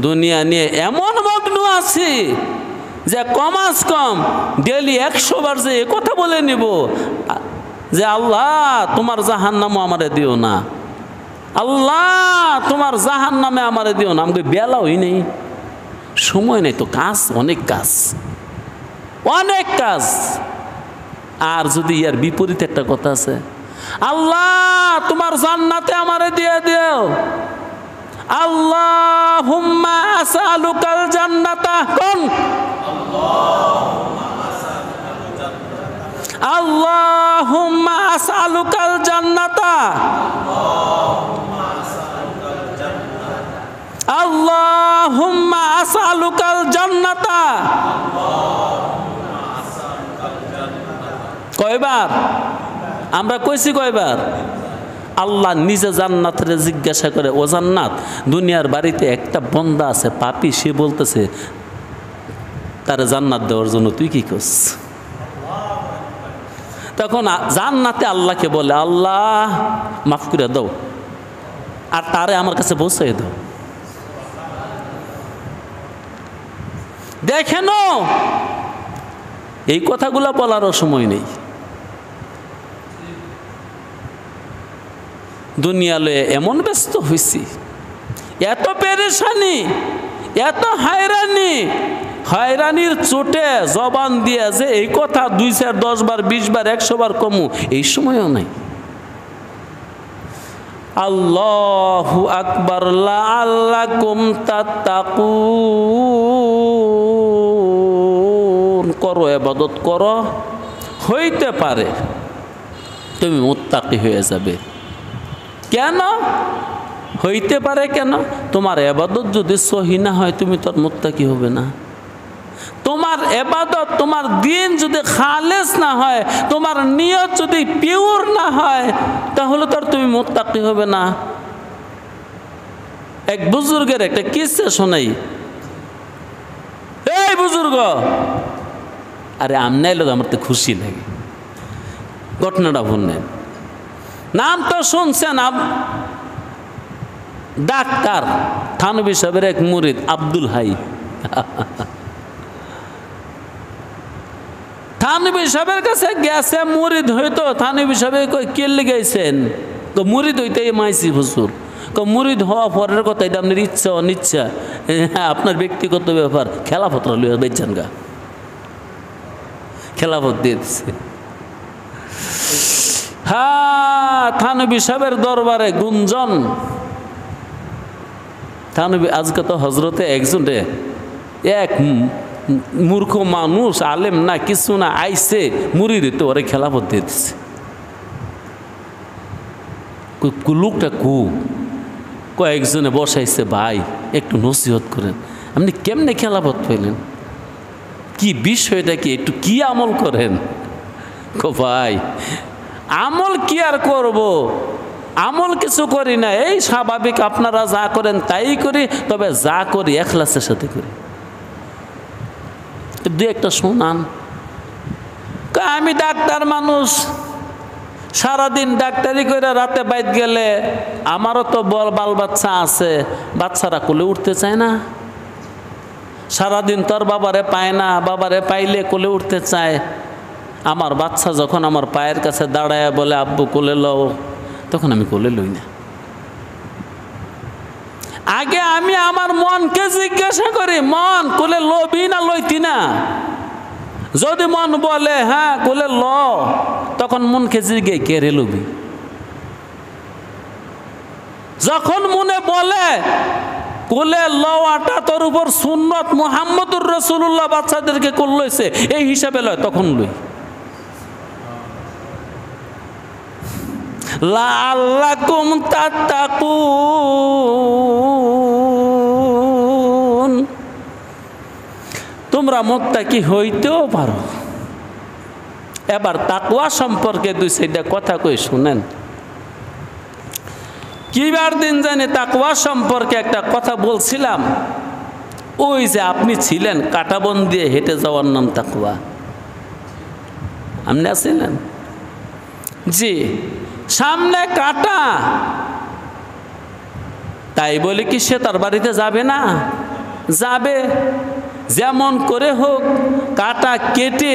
দুনিয়া নিয়ে এমন মগ্ন আছি যে কমাস কম ডেলি 100 বার যে কথা বলে নিব যে আল্লাহ তোমার জাহান্নামও আমারে দিও না, আল্লাহ তোমার জাহান্নামে আমারে দিও না। আমাকে বেলাওই নেই, সময় নেই তো, কাজ অনেক, কাজ অনেক কাজ। আর যদি ইয়ার বিপরীত একটা কথা আছে, আল্লাহ তোমার জান্নাতে আমারে দিয়ে দিও, আল্লাহুম্মা আসআলুকাল জান্নাতা, কোন আল্লাহুম্মা আসআলুকাল জান্নাতা, আল্লাহুম্মা আসআলুকাল জান্নাতা। কয়বার আমরা কইছি? কয়বার? আল্লাহ নিজে জান্নাতের জিজ্ঞাসা করে, ও জান্নাত, দুনিয়ার বাড়িতে একটা বন্দা আছে পাপী, সে বলতেছে তার জান্নাত দেওয়ার জন্য তুই কি করছ? তখন জান্নাতে আল্লাহকে বলে, আল্লাহ মাফ করে দাও, আর তারে আমার কাছে পৌঁছাই দাও। দেখেন এই কথাগুলো বলারও সময় নেই। দুনিয়া লয়ে এমন ব্যস্ত হয়েছি, এত পেরেশানি, এত হায়রানি, হয়রানির চোটে জবান দিয়ে যে এই কথা 2 4 10 বার 20 বার 100 বার কমু, এই সময়ও নাই। আল্লাহু আকবার, লাআল্লাকুম তাত্তাকুন, করো, ইবাদত করো, হইতে পারে তুমি মুত্তাকি হয়ে যাবে। কেন হইতে পারে? কেন? তোমার ইবাদত যদি সহি না হয়, তুমি তোর মুত্তাকি হবে না। তোমার ইবাদত, তোমার দিন যদি খালেস না হয়, তোমার নিয়ত যদি পিওর না হয়, তাহলে তোর তুমি মুত্তাকি হবে না। এক বুজুর্গের একটা কিসসা শোনাই। এই বুজুর্গ, আরে আমনে লোক আমার তো খুশি লাগে, ঘটনাটা বললেন। নাম তো শুনছেন, ডাক্তার থানবী সাহেবের এক মুরিদ আব্দুল হাই। থানবী সাহেবের কাছে গেছে মুরিদ হইতো। থানবী সাহেব কেলে গেছেন? মুরিদ হইতে মাইছি হুজুর। মুরিদ হওয়া পরের কথা, এটা আপনার ইচ্ছা অনিচ্ছা, আপনার ব্যক্তিগত ব্যাপার, খেলাফত লইয়া বেচান গা, খেলাফত দিয়ে দিচ্ছে। হ্যাঁ, থানবী সাহেবের দরবারে গুঞ্জন। থানবী আজকে তো হজরতে একজন রে, এক মূর্খ মানুষ, আলেম না কিছু না, আইসে মুড়ি দিতে ওরে খেলাফত দিয়ে দিচ্ছে। লোকটা কয়েকজনে বসাইছে, ভাই একটু নসিহত করেন, আপনি কেমনে খেলাফত পেলেন, কি বিষয়টা কি, একটু কি আমল করেন? ভাই আমল কি আর করব, আমল কিছু করি না, এই স্বাভাবিক আপনারা যা করেন তাই করি, তবে যা করি ইখলাসের সাথে করি। দু একটা শোনান। আমি ডাক্তার মানুষ, সারাদিন ডাক্তারি করে রাতে বাইত গেলে আমারও তো বাল বাচ্চা আছে, বাচ্চারা কোলে উঠতে চায় না। সারাদিন তোর বাবারে পায় না, বাবারে পাইলে কোলে উঠতে চায়। আমার বাচ্চা যখন আমার পায়ের কাছে দাঁড়ায় বলে আব্বু কোলে লও, তখন আমি কোলে লই না। আগে আমি আমার মনকে জিজ্ঞাসা করি, মন কোলে লবি না লইতি না? যদি মন বলে হ্যাঁ কোলে ল, তখন মনকে জিজ্ঞে কে রে লবি। যখন মনে বলে কোলে লওয়াটা তোর উপর সুন্নত, মুহাম্মদুর রাসূলুল্লাহ বাচ্চাদেরকে কোল লইছে এই হিসাবে লয়, তখন লই। লাআল্লাকুম তাত্তাকুন, তোমরা মুত্তাকি হইতেও পারো। এবার তাকওয়া সম্পর্কে দুই চারটা কথা কই শুনেন। কিবার দিন জানি তাকওয়া সম্পর্কে একটা কথা বলছিলাম। ওই যে আপনি ছিলেন কাঁটাবন দিয়ে হেঁটে যাওয়ার নাম তাকওয়া, আপনি আছিলেন? জি, সামনে কাঁটা, তাই বলে কি সে তার বাড়িতে যাবে না? যাবে। যেমন করে হোক কাঁটা কেটে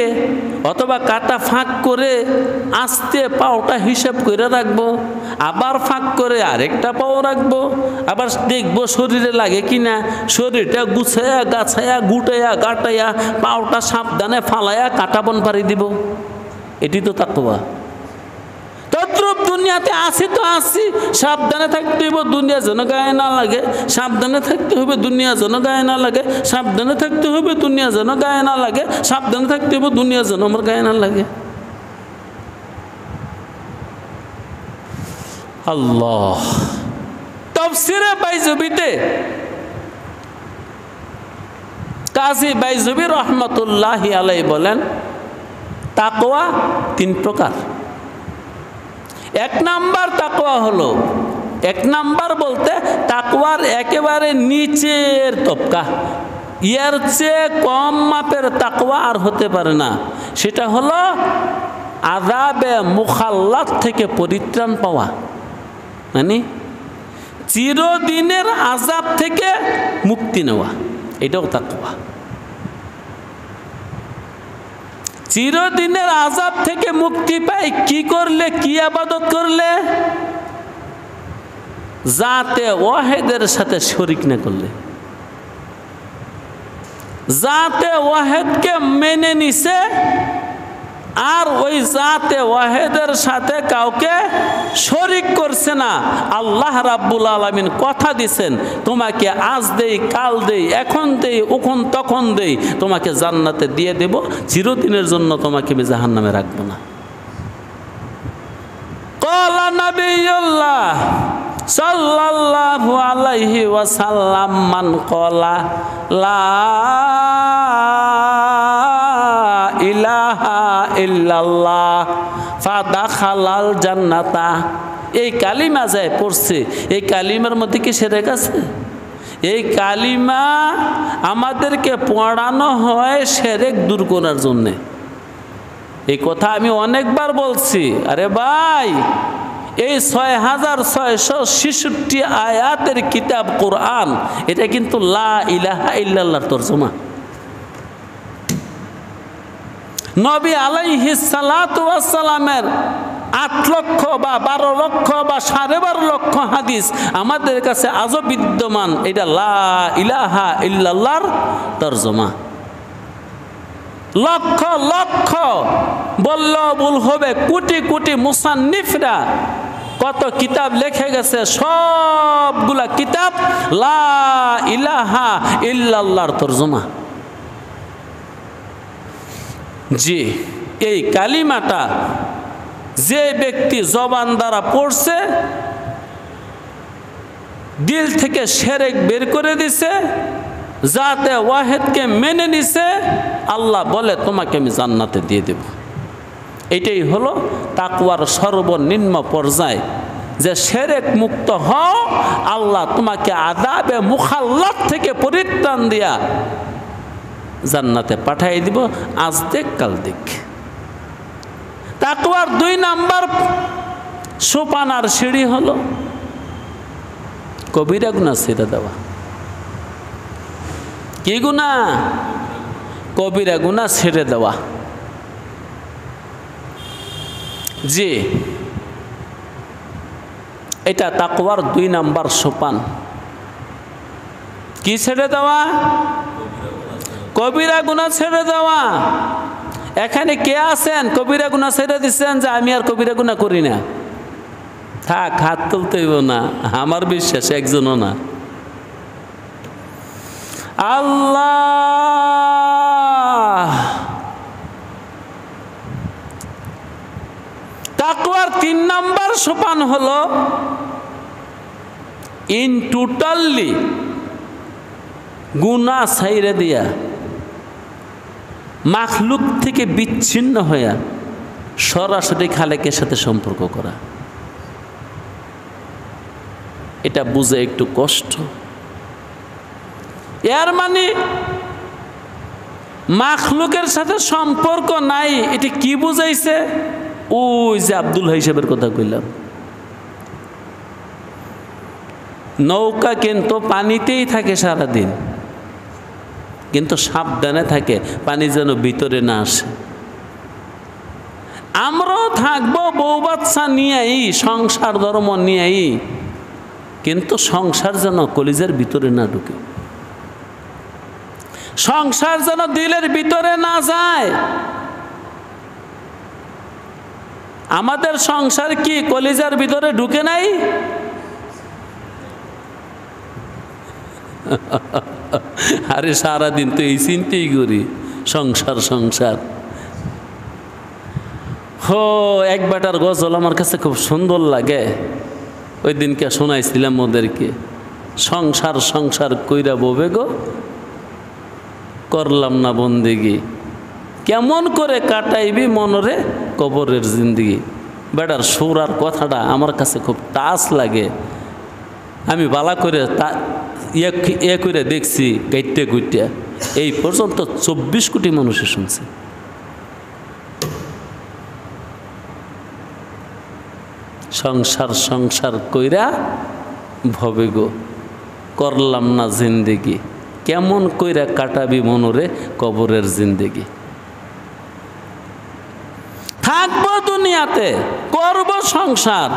অথবা কাঁটা ফাঁক করে আস্তে পাওটা হিসাব করে রাখবো, আবার ফাঁক করে আরেকটা পাও রাখবো, আবার দেখবো শরীরে লাগে কিনা, শরীরটা গুছাইয়া গাছাইয়া গুটাইয়া গাটাইয়া পাওটা সাবধানে ফালাইয়া কাঁটা বন পাড়ি দিব। এটি তো তাকওয়া। তদ্রূপ দুনিয়াতে আসি তো আসি, সাবধানে থাকতে হইব দুনিয়া যেন গায়ে না লাগে, সাবধানে থাকতে হবে দুনিয়া যেন গায়ে না লাগে, সাবধানে থাকতে হবে দুনিয়া যেন গায়ে না লাগে, সাবধানে থাকতে হবে দুনিয়া যেন আমার গায়ে না লাগে। আল্লাহ তাফসীরে বাইজুবিতে কাজী বাইজুবি রহমতুল্লাহি আলাইহি বলেন তাকওয়া তিন প্রকার। এক নাম্বার তাকওয়া হলো, এক নাম্বার বলতে তাকওয়ার একেবারে নিচের তবকা, এর চেয়ে কম মাপের তাকওয়া আর হতে পারে না। সেটা হলো আযাবে মুখাল্লাত থেকে পরিত্রাণ পাওয়া, মানে চিরদিনের আযাব থেকে মুক্তি নেওয়া, এটাও তাকওয়া। চিরদিনের আযাব থেকে মুক্তি পাই কি করলে, কি ইবাদত করলে? জাতে ওয়াহেদের সাথে শরীক না করলে। জাতে ওয়াহেদকে মেনে নিছে আর ওই জাতে ওয়াহেদের সাথে কাউকে শরীক করছে না। আল্লাহ রাব্বুল আলামিন কথা দিছেন, তোমাকে আজ দেই, কাল দেই, এখন দেই, ওখন তখন দেই, তোমাকে জান্নাতে দিয়ে দেব, চিরদিনের জন্য তোমাকে আমি জাহান্নামে রাখবো না। ক্বালা নবিয়ুল্লাহ সাল্লাল্লাহু আলাইহি ওয়াসাল্লাম মান ক্বালা লা ইলাহা ইল্লাল্লাহ ফাদাখালাল জান্নাতা। এই কালিমা যায় পড়ছে, এই কালিমার মধ্যে কি শিরক আছে? এই কালিমা আমাদেরকে পড়ানো হয় শিরক দূর করার জন্যে। এই কথা আমি অনেকবার বলছি। আরে ভাই, এই 6666 আয়াতের কিতাব কোরআন, এটা কিন্তু লা ইলাহা ইল্লাল্লাহর তরজমা। নবী আলাইহিস সালাতু ওয়াস সালামের 8 লক্ষ বা 12 লক্ষ বা 12.5 লক্ষ হাদিস আমাদের কাছে আজও বিদ্যমান। এটা লা ইলাহা ইল্লাল্লাহর তরজমা। লক্ষ লক্ষ বললেও ভুল হবে, কোটি কোটি মুসান্নিফরা কত কিতাব লিখে গেছে, সবগুলা কিতাব লা ইলাহা ইল্লাল্লাহর তরজমা। জি, এই কালিমাটা যে ব্যক্তি জবান দ্বারা পড়ছে, দিল থেকে শিরক বের করে দিছে, জাতে ওয়াহেদকে মেনে নিছে, আল্লাহ বলে তোমাকে আমি জান্নাতে দিয়ে দেব। এটাই হলো তাকওয়ার সর্বনিম্ন পর্যায়, যে শিরক মুক্ত হও, আল্লাহ তোমাকে আযাবে মুখাল্লাত থেকে পরিত্রাণ দিয়া জান্নাতে পাঠিয়ে দিব, আজ দেখ কাল দেখ। তাকওয়ার 2 নাম্বার সোপান আর সিঁড়ি হলো কবিরা গুনাহ ছেড়ে দেওয়া। কি গুনাহ? কবিরা গুনাহ ছেড়ে দেওয়া। জি, এটা তাকওয়ার 2 নাম্বার সোপান। কি ছেড়ে দেওয়া? কবিরা গুনাহ ছেড়ে দেওয়া। এখানে কে আছেন কবিরা গুনাহ ছেড়ে দিচ্ছেন যে আমি আর কবিরা গুনাহ করি না? থাক, হাত তুলতে হইব না, আমার বিশ্বাস একজনও না। আল্লাহ। তাকওয়ার 3 নাম্বার সোপান হলো ইন টোটালি গুনাহ ছাইরে দিয়া, মাখলুক থেকে বিচ্ছিন্ন হইয়া সরাসরি খালেকের সাথে সম্পর্ক করা। এটা বুঝে একটু কষ্ট। এর মানে মাখলুকের সাথে সম্পর্ক নাই, এটা কি বুঝাইছে? ওই যে আব্দুল হিসাবের কথা কইলাম, নৌকা কিন্তু পানিতেই থাকে সারাদিন, কিন্তু সাবধানে থাকে পানি যেন ভিতরে না আসে। আমরাও থাকবো বউ বাচ্চা নিয়েই, সংসার ধর্ম নিয়েই, কিন্তু সংসার যেন কলিজার ভিতরে না ঢুকে, সংসার যেন দিলের ভিতরে না যায়। আমাদের সংসার কি কলিজার ভিতরে ঢুকে নাই? আরে সারাদিন তো এই চিন্তাই করি, সংসার সংসার। হো, এক বেটার গজল আমার কাছে খুব সুন্দর লাগে, ওই দিনকে শোনাইছিলাম ওদেরকে। সংসার সংসার কইরা ববে গো, করলাম না বন্দেগি, কেমন করে কাটাইবি মনরে কবরের জিন্দিগি। বেটার সুর আর কথাটা আমার কাছে খুব টাচ লাগে। আমি বালা করে ইয়ে করে দেখছি গাইতে গুইটা, এই পর্যন্ত 24 কোটি মানুষে শুনছে। সংসার সংসার কইরা ভবে গো, করলাম না জিন্দেগি, কেমন কইরা কাটাবি মনরে কবরের জিন্দেগি। থাকবো দুনিয়াতে, করব সংসার,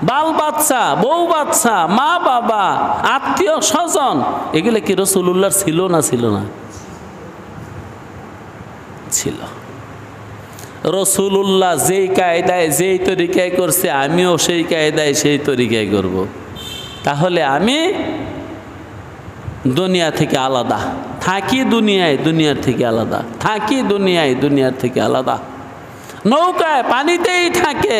বাল বাচ্চা, বউ বাচ্চা, মা বাবা, আত্মীয় স্বজন, এগুলো কি রাসূলুল্লাহর ছিল না? ছিল না? ছিল। রাসূলুল্লাহ যেই কায়দায় যেই তরিকায় করছে, আমিও সেই কায়দায় সেই তরিকায় করব। তাহলে আমি দুনিয়া থেকে আলাদা থাকি, দুনিয়ায় দুনিয়ার থেকে আলাদা থাকি, দুনিয়ায় দুনিয়ার থেকে আলাদা। নৌকায় পানিতেই থাকে,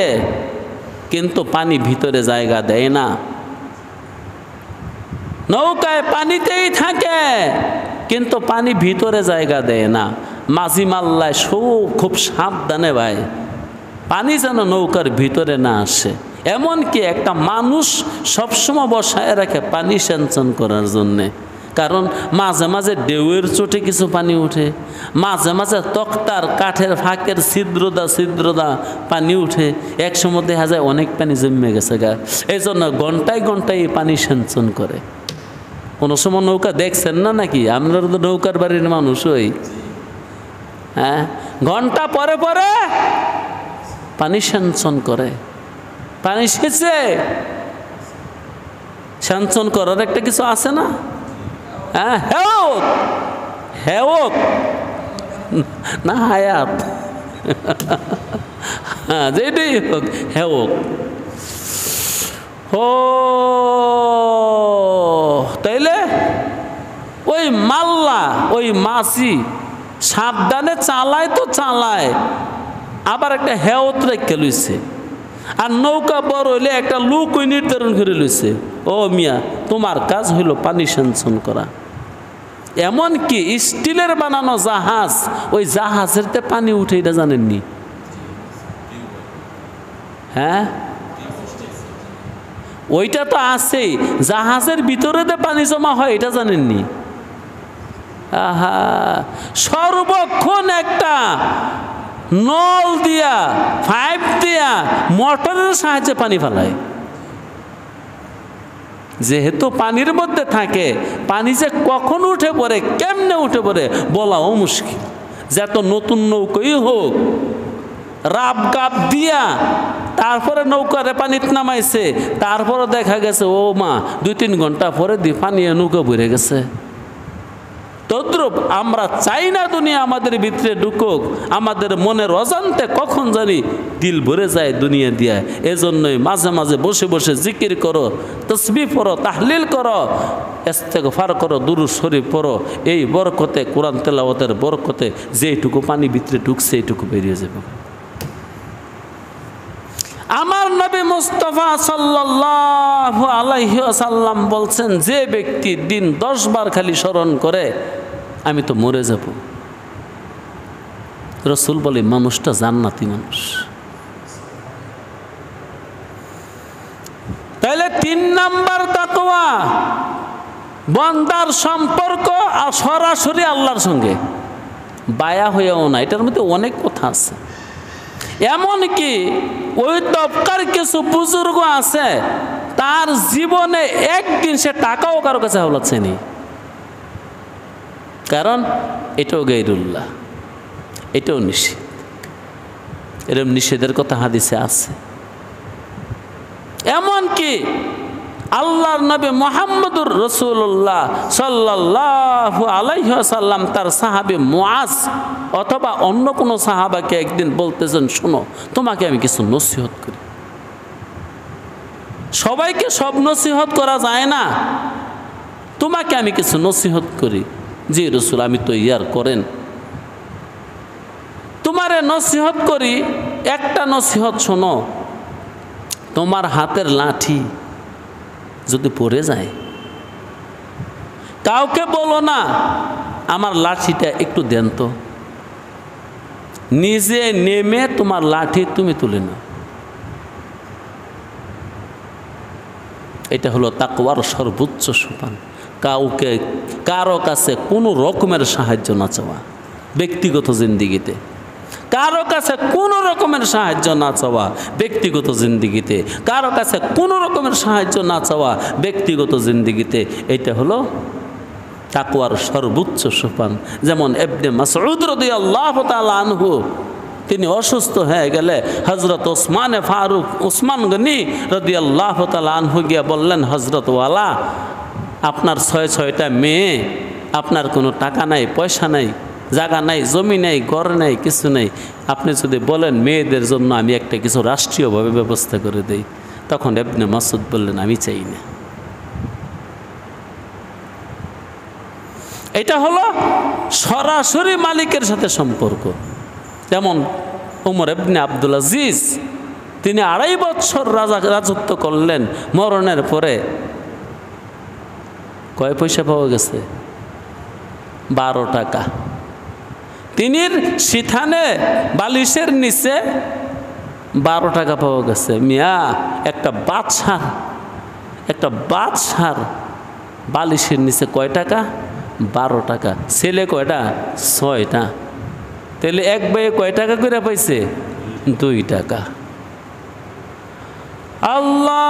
কিন্তু পানি ভিতরে জায়গা দেয় না। নৌকায় পানিতেই থাকে, কিন্তু পানি ভিতরে জায়গা দেয় না। মাঝি মাল্লায় খুব সাবধানে ভাই, পানি যেন নৌকার ভিতরে না আসে। এমনকি একটা মানুষ সবসময় বসায় রাখে পানি সেঞ্চন করার জন্যে, কারণ মাঝে মাঝে ঢেউয়ের চোটে কিছু পানি উঠে, মাঝে মাঝে তক্তার কাঠের ফাঁকের ছিদ্রদা পানি উঠে, এক সময় দেখা যায় অনেক পানি জমে গেছে গা। এই জন্য ঘন্টায় ঘন্টায় পানি সেঞ্চন করে। কোনো সময় নৌকা দেখছেন না নাকি? আপনারা তো নৌকার বাড়ির মানুষ, ওই হ্যাঁ, ঘন্টা পরে পরে পানি সেঞ্চন করে। পানি সেচে সেঞ্চন করার একটা কিছু আছে না? হ্যাঁ, হেওক না হায়াত, হ্যাঁ যেটাই হোক, হেওক। ও তাইলে ওই মাল্লা, ওই মাছি সাবধানে চালায় তো চালায়, আবার একটা হেওত রেখে লইছে। আর নৌকা বড় হইলে একটা লোক ওই নির্ধারণ করে লইছে, ও মিয়া তোমার কাজ হইল পানি সেঞ্চন করা। এমনকি স্টিলের বানানো জাহাজ, ওই জাহাজেরতে পানি উঠে, এটা জানেননি? হ্যাঁ, ওইটা তো আছেই, জাহাজের ভিতরে যে পানি জমা হয়, এটা জানেননি? আহা, সর্বক্ষণ একটা নল দিয়া, পাইপ দিয়া, মোটরের সাহায্যে পানি ফেলায়। যেহেতু পানির মধ্যে থাকে, পানি যে কখন উঠে পড়ে, কেমনে উঠে পড়ে বলাও মুশকিল। যত নতুন নৌকোই হোক, রাব গাব দিয়া তারপরে নৌকারে পানিতে নামাইছে, তারপরে দেখা গেছে ও মা 2-3 ঘন্টা পরে পানি নৌকা ভরে গেছে। তদ্রূপ আমরা চাই না দুনিয়া আমাদের ভিতরে ঢুকুক, আমাদের মনের অজান্তে কখন জানি দিল ভরে যায় দুনিয়া দিয়া। এজন্যই মাঝে মাঝে বসে বসে জিকির করো, তসবিহ পড়ো, তাহলিল করো, ইস্তেগফার করো, দুরূদ শরীফ পড়ো। এই বরকতে, কোরআন তেলাওয়াতের বরকতে যেইটুকু পানি ভিতরে ঢুকছে এইটুকু বেরিয়ে যাবে। আমার নবী মুস্তাফা সাল্লাল্লাহু আলাইহি ওয়াসাল্লাম বলছেন, যে ব্যক্তি দিন 10 বার খালি স্মরণ করে আমি তো মরে যাব। রাসূল বলে মানুষটা জান্নাতি মানুষ। তাহলে 3 নাম্বার তাকওয়া, বান্দার সম্পর্ক আর সরাসরি আল্লাহর সঙ্গে, বায়া হয়েও না। এটার মধ্যে অনেক কথা আছে। এমনকি ওই তবকার কিছু বুজুর্গ আছে, তার জীবনে একদিন সে টাকাও কারো কাছে হাওলাচ্ছেনি, কারণ এটাও গায়রুল্লাহ, এটাও নিষেধ। এরকম নিষেধের কথা হাদিসে আছে। এমনকি আল্লাহর নবী মুহাম্মদুর রাসূলুল্লাহ সাল্লাল্লাহু আলাইহি ওয়াসাল্লাম তার সাহাবী মুআজ অথবা অন্য কোনো সাহাবাকে একদিন বলতেছেন, শোনো তোমাকে আমি কিছু নসিহত করি। সবাইকে সব নসিহত করা যায় না, তোমাকে আমি কিছু নসিহত করি। জি রাসূল, আমি তো ইয়ার করেন। তোমারে নসিহত করি, একটা নসিহত শোনো, তোমার হাতের লাঠি যদি পড়ে যায়, কাউকে বলো না আমার লাঠিটা একটু দেন তো, নিজে নেমে তোমার লাঠি তুমি তুলে নাও। এটা হলো তাকওয়ার সর্বোচ্চ সোপান। কাউকে কারো কাছে কোনো রকমের সাহায্য না চাওয়া ব্যক্তিগত জিন্দিগিতে, কারো কাছে কোনো রকমের সাহায্য না চাওয়া ব্যক্তিগত জিন্দিগিতে, কারো কাছে কোনো রকমের সাহায্য না চাওয়া ব্যক্তিগত জিন্দিগিতে, এটা হলো তাকওয়ার সর্বোচ্চ সোপান। যেমন ইবনে মাসউদ রাদিয়াল্লাহু তাআলা আনহু, তিনি অসুস্থ হয়ে গেলে হযরত উসমান গনি রাদিয়াল্লাহু তাআলা আনহু গিয়া বললেন, হযরত ওয়ালা, আপনার 6টা মেয়ে, আপনার কোনো টাকা নাই, পয়সা নাই, জায়গা নাই, জমি নাই, ঘর নাই, কিছু নাই, আপনি যদি বলেন মেয়েদের জন্য আমি একটা কিছু রাষ্ট্রীয়ভাবে ব্যবস্থা করে দেই। তখন ইবনে মাসউদ বললেন, আমি চাই না। এটা হলো সরাসরি মালিকের সাথে সম্পর্ক। যেমন ওমর ইবনে আব্দুল আজিজ, তিনি 2.5 বছর রাজত্ব করলেন। মরণের পরে কয় পয়সা পাওয়া গেছে? 12 টাকা। তিনি সিথানে বালিশের নিচে 12 টাকা পাওয়া গেছে। মিয়া, একটা বাদশার বালিশের নিচে কয় টাকা? 12 টাকা। ছেলে কয়টা? 6টা। তাহলে এক ভাইয়ে কয় টাকা করে পাইছে? 2 টাকা। আল্লাহ,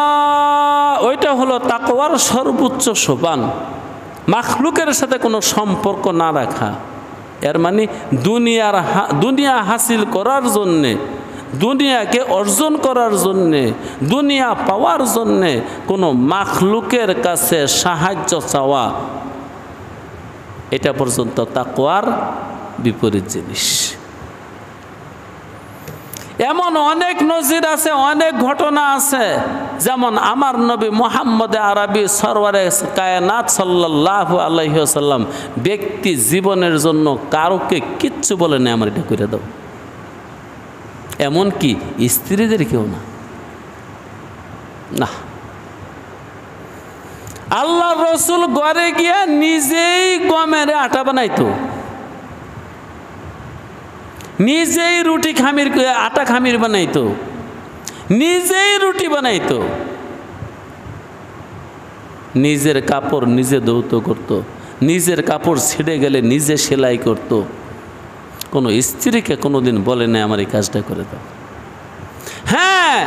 ওইটা হলো তাকওয়ার সর্বোচ্চ সোপান। মাখলুকের সাথে কোনো সম্পর্ক না রাখা, এর মানে দুনিয়া হাসিল করার জন্যে, দুনিয়াকে অর্জন করার জন্যে, দুনিয়া পাওয়ার জন্যে কোনো মাখলুকের কাছে সাহায্য চাওয়া, এটা পর্যন্ত তাকওয়ার বিপরীত জিনিস। এমন অনেক নজির আছে, অনেক ঘটনা আছে। যেমন আমার নবী মুহাম্মদ আরবি সরওয়ারে কায়নাত সাল্লাল্লাহু আলাইহি ওয়াসাল্লাম ব্যক্তি জীবনের জন্য কারোকে কিচ্ছু বলে না, আমার এটা করে দাও, এমনকি স্ত্রীদের কেউ না। না, আল্লাহ রসুল ঘরে গিয়া নিজেই গমের আটা বানাইতো, নিজেই আটা খামির বানাইতো, নিজেই রুটি বানাইতো, নিজের কাপড় নিজে ধৌত করত, নিজের কাপড় ছিঁড়ে গেলে নিজে সেলাই করত, কোনো স্ত্রীকে কোনোদিন বলে না আমার এই কাজটা করে দাও। হ্যাঁ,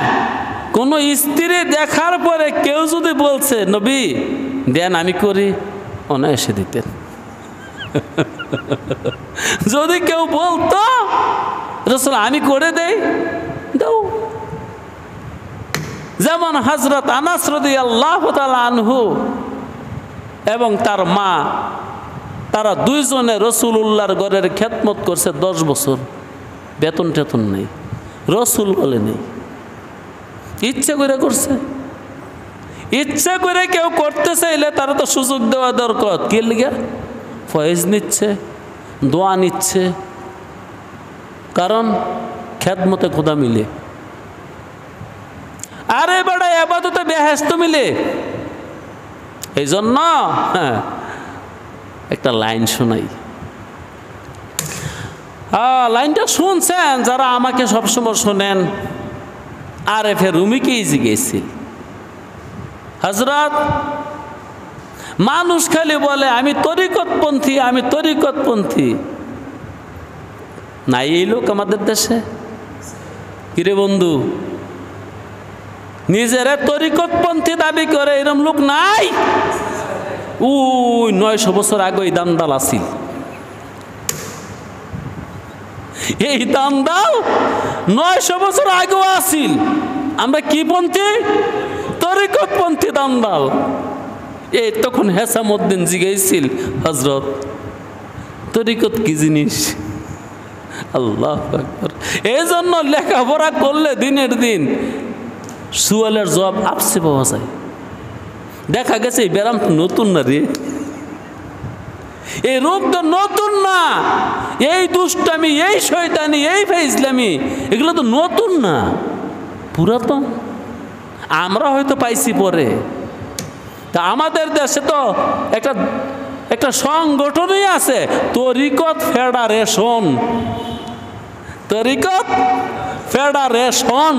কোনো স্ত্রী দেখার পরে কেউ যদি বলছে নবী দেন আমি করি, অনায়াসে দিতেন। যদি কেউ বলতো রাসূল আমি করে দেই, দাও। যেমন হযরত আনাস রাদিয়াল্লাহু তাআলা আনহু এবং তার মা, তারা দুইজনে রাসূলুল্লাহর ঘরের খেদমত করছে 10 বছর, বেতন টেতন নেই, রাসূল বলে নেই, ইচ্ছা করে করছে। ইচ্ছা করে কেউ করতে চাইলে তারা তো সুযোগ দেওয়া দরকার। কি লিগা? ফয়েজ নিচ্ছে, দোয়া নিচ্ছে, কারণ খেদমতে খোদা মিলে। আরে বেটা ইবাদতে বেহেশত মিলে। এই জন্য একটা লাইন শোনাই, লাইনটা শুনছেন যারা আমাকে সবসময় শোনেন। আরেফে রুমিকেই জিজ্ঞেসছিল, হযরত মানুষ খালি বলে আমি তরিকতপন্থী, আমি তরিকতপন্থী। নাই এই লোক আমাদের দেশে? কিরে বন্ধু, নিজেরা তরিকতপন্থী দাবি করে এরকম লোক নাই? ওই 900 বছর আগে এই দান্দাল আছিল। এই দান্দাল 900 বছর আগেও আছিল। আমরা কি পন্থী? তরিকতপন্থী দান্দাল। এই তখন হেসামউদ্দিন জিজ্ঞাসিল, হযরত তরিকত কি জিনিস? আল্লাহু আকবার। এই জন্য লেখাপড়া করলে দিনের দিন সুয়ালের জবাব আপসে পাওয়া যায়। দেখা গেছে এই ব্যারাম নতুন না রে, এই রোগ তো নতুন না, এই দুষ্টামি, এই শয়তানি, এই ফাইজলামি এগুলো তো নতুন না, পুরাতন। আমরা হয়তো পাইছি পরে। তা আমাদের দেশে তো একটা সংগঠনই আছে, তরিকত ফেডারেশন। তরিকত ফেডারেশন।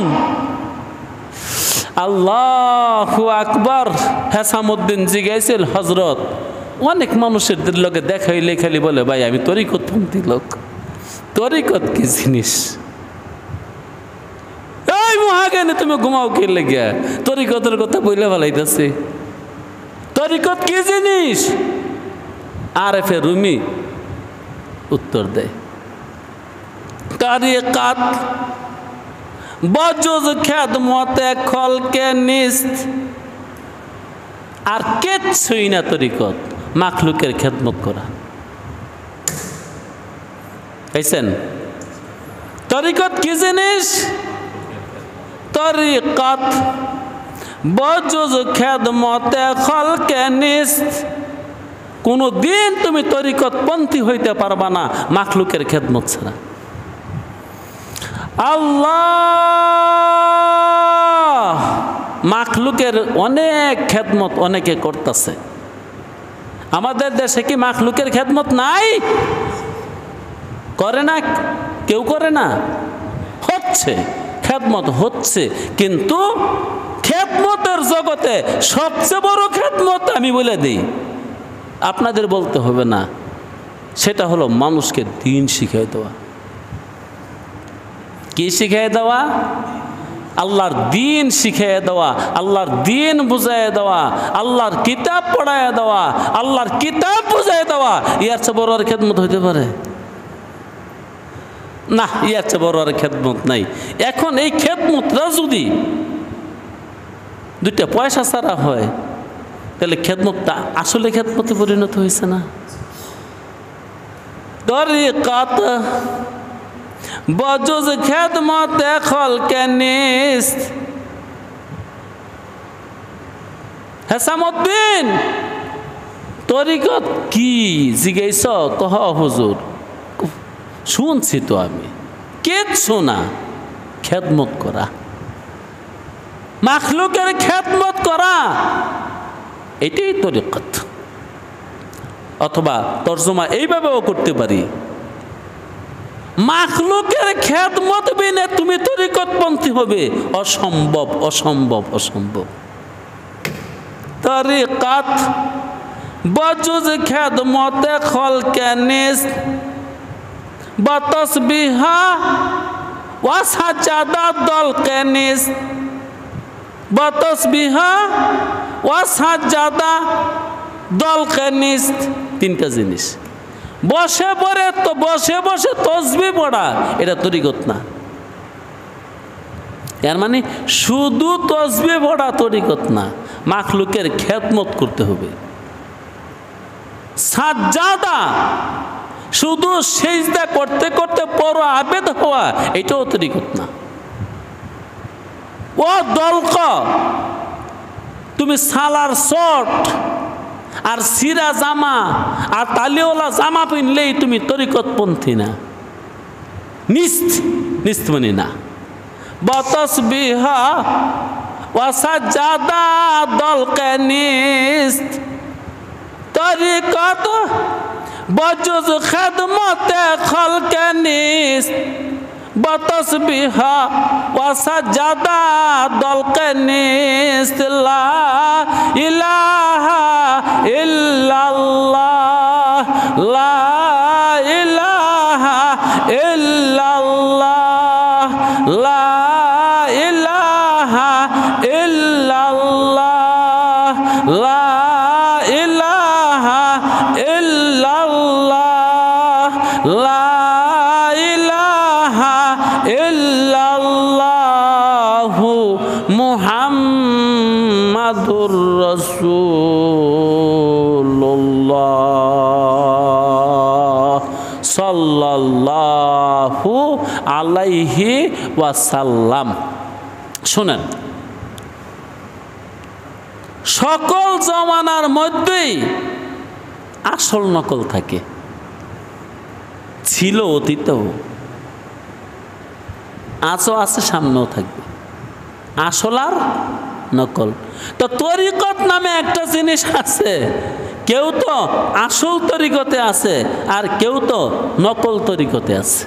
আল্লাহু আকবার। হেসামউদ্দিন জিজ্ঞাসিল, হযরত অনেক মানুষের লগে দেখা হইলে খালি বলে ভাই আমি তরিকতপন্থী লোক। তরিকত কি জিনিস? এই মহাজ্ঞানী তুমি ঘুমাও কি লেগে? তরিকতের কথা বইলে ভালাইতেছে। তরিকত কি জিনিস? আরেফে রুমি উত্তর দেয়, তরিকত বজুজ খেদমতে খলকে নিস্ত। আর কিচ্ছুই না তরিকত, মাখলুকের খেদমত করা। বুঝছেন তরিকত কি জিনিস? তরিকত বজুজ খেদমতে খলকে নিস্ত। কোনো দিন তুমি তরিকতপন্থী হইতে পারবা না মাখলুকের খেদমত ছাড়া। আল্লাহ মাখলুকের অনেক খেদমত অনেকে করতেছে। আমাদের দেশে কি মাখলুকের খেদমত নাই? করে না? কেউ করে না? হচ্ছে, খেদমত হচ্ছে। কিন্তু খেদমতের জগতে সবচেয়ে বড় খেদমত আমি বলে দিই, আপনাদের বলতে হবে না, সেটা হলো মানুষকে দিন শিখিয়ে দেওয়া। কি শিখিয়ে দেওয়া? আল্লাহর দিন শিখিয়ে দেওয়া, আল্লাহর দিন বুঝাইয়া দেওয়া, আল্লাহর কিতাব পড়াইয়া দেওয়া, আল্লাহর কিতাব বুঝাইয়া দেওয়া। ইয়ার চেয়ে বড় আর খেদমত হইতে পারে না? ইয়ার চেয়ে বড় আর খেদমত নাই। এখন এই খেদমতটা যদি 2টা পয়সা ছাড়া হয় তাহলে খেদমতটা আসলে খেদমতে পরিণত হয়েছে না? তরিকত বজুজ খেদমতে খলকে নিস্ত। হেসামউদ্দিন তরিকত কি জিজ্ঞাইছ? কহ হুজুর শুনছি তো আমি। কিচ্ছু না, খেদমত করা, মাখলুকের খেদমত করা, এটাই তরিকত। অথবা তর্জমা এইভাবেও করতে পারি, মাখলুকের খেদমত বিনে তুমি তরিকতপন্থী হবে অসম্ভব, অসম্ভব, অসম্ভব। তরিকত বজুজ খেদমতে খলকে নিস্ত বতসবিহা ওয়া সাজাদা দল কেনিস, বতসবিহা ওয়া সাজাদা দল কেনিস, তিনটা জিনিস। বসে পড়ে তো বসে বসে তসবিহ পড়া এটা তরিকত না। এর মানে শুধু তসবিহ পড়া তরিকত না, মাখলুকের খেদমত করতে হবে। সাজ্জাদা শুধু সিজদা করতে করতে পর আবেদ হওয়া এটাও তরিকত না। ও দলক, তুমি সালার শর্ট আর সিরা জামা আর তালিওয়ালা জামা পিনলেই তুমি তরিকতপন্থী না, নিস্ত মানে না। বতসবিহা ওয়া সাজ্জাদা দল কেনিস, তরিকত বজুজ খেদমতে খলকে নিস, বতসবিহা ওয়া সাজ্জাদা দলকে নিস, লা ইলাহা ইল্লাল্লাহ, লা ইলাহা ইল্লাল্লাহ, লা ইলাহা ইল্লাল্লাহ, লা ইলাহা ইল্লাল্লাহ, লা ইলাহা ইল্লাল্লাহু মুহাম্মাদুর রাসূলুল্লাহ সাল্লাল্লাহু আলাইহি ওয়াসাল্লাম। শুনেন, সকল জমানার মধ্যেই আসল নকল থাকে, ছিল অতীতেও, আজও আছে, সামনেও থাকবে, আসল আর নকল। তো তরিকত নামে একটা জিনিস আছে, কেউ তো আসল তরিকতে আছে আর কেউ তো নকল তরিকতে আছে।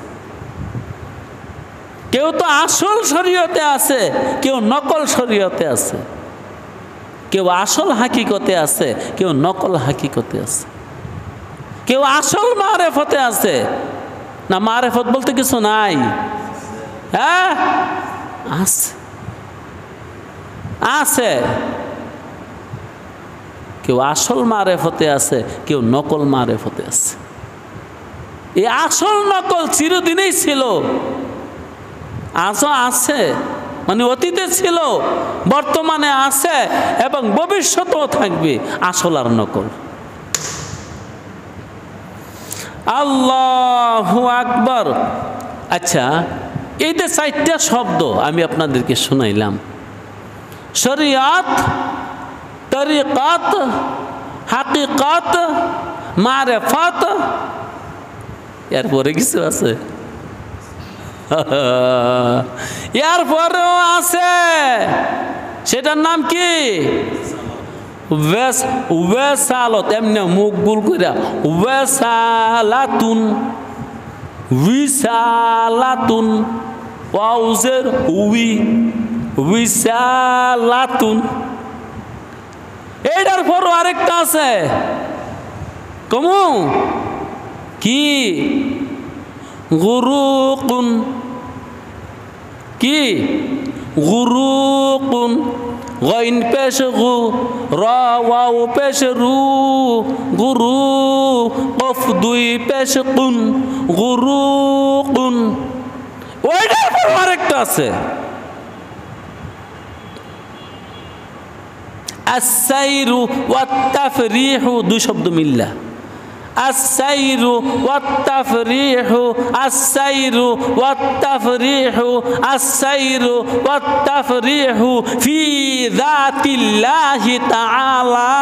কেউ তো আসল শরীয়তে আছে, কেউ নকল শরীয়তে আছে। কেউ আসল হাকিকতে আছে, কেউ নকল হাকিকতে আছে। কেউ আসল মারেফতে আছে না, মারেফত বলতে কিছু নাই, হ্যাঁ আছে, আছে। কেউ আসল মারেফতে আছে, কেউ নকল মারেফতে আছে। এই আসল নকল চিরদিনই ছিল, আজও আছে, মানে অতীতে ছিল, বর্তমানে আছে এবং ভবিষ্যতেও থাকবে, আসল আর নকল। আল্লাহু আকবার। আচ্ছা, এই যে চারটা শব্দ আমি আপনাদেরকে শোনাইলাম, শরিয়াত, তরিকাত, হাকিকাত, মারেফাত, এরপরে কিছু আছে, এরপরেও আছে, সেটার নাম কি? ওয়েসালত, এমনি মুখ গুল কইরা, ওয়েসালাতুন, উইসালাতুন, ওয়াউজের উই, উইসালাতুন। এইটার পরও আরেকটা আছে, কমু কি? গুরুকুন, কি? গুরুকুন, গইন পেশ গু, র ওয়াও পেশ রু, গুরু, কফ দুই পেশ কুন, গুরুকুন। ওইটার পর আরেকটা আছে, আস-সাইরু ওয়াত তাফরিহু, দুই শব্দ মিল্লা, আস-সাইরু ওয়াত তাফরিহু, আস-সাইরু ওয়াত তাফরিহু, আস-সাইরু ওয়াত তাফরিহু ফি যাতিল্লাহি তাআলা।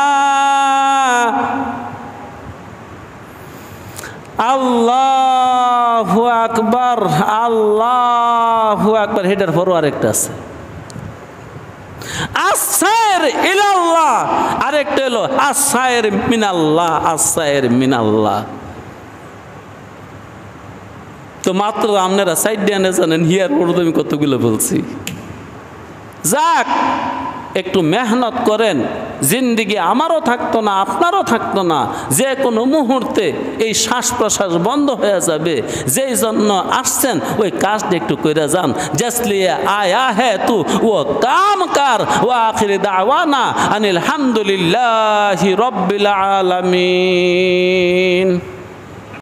আল্লাহু আকবার, আল্লাহু আকবার। হেটার পরও আরেকটা আছে, আস-সাইর ইলাল্লাহ, আরেকটা হলো আস-সাইর মিনাল্লাহ, আস-সাইর মিনাল্লাহ। তো মাত্র আপনারা সাইড দিয়ে জানেন, হিয়ার পর আমি কতগুলো বলছি। যাক, একটু মেহনত করেন, জিন্দিগি আমারও থাকতো না, আপনারও থাকতো না, যে কোনো মুহূর্তে এই শ্বাস প্রশ্বাস বন্ধ হয়ে যাবে। যেই জন্য আসছেন ওই কাজটা একটু করে যান। জসলিয়ে আয়া হে তু ও কাম কার। ও আখিরি দাওয়ানা আনিল হামদুলিল্লাহি রব্বিল আলামিন।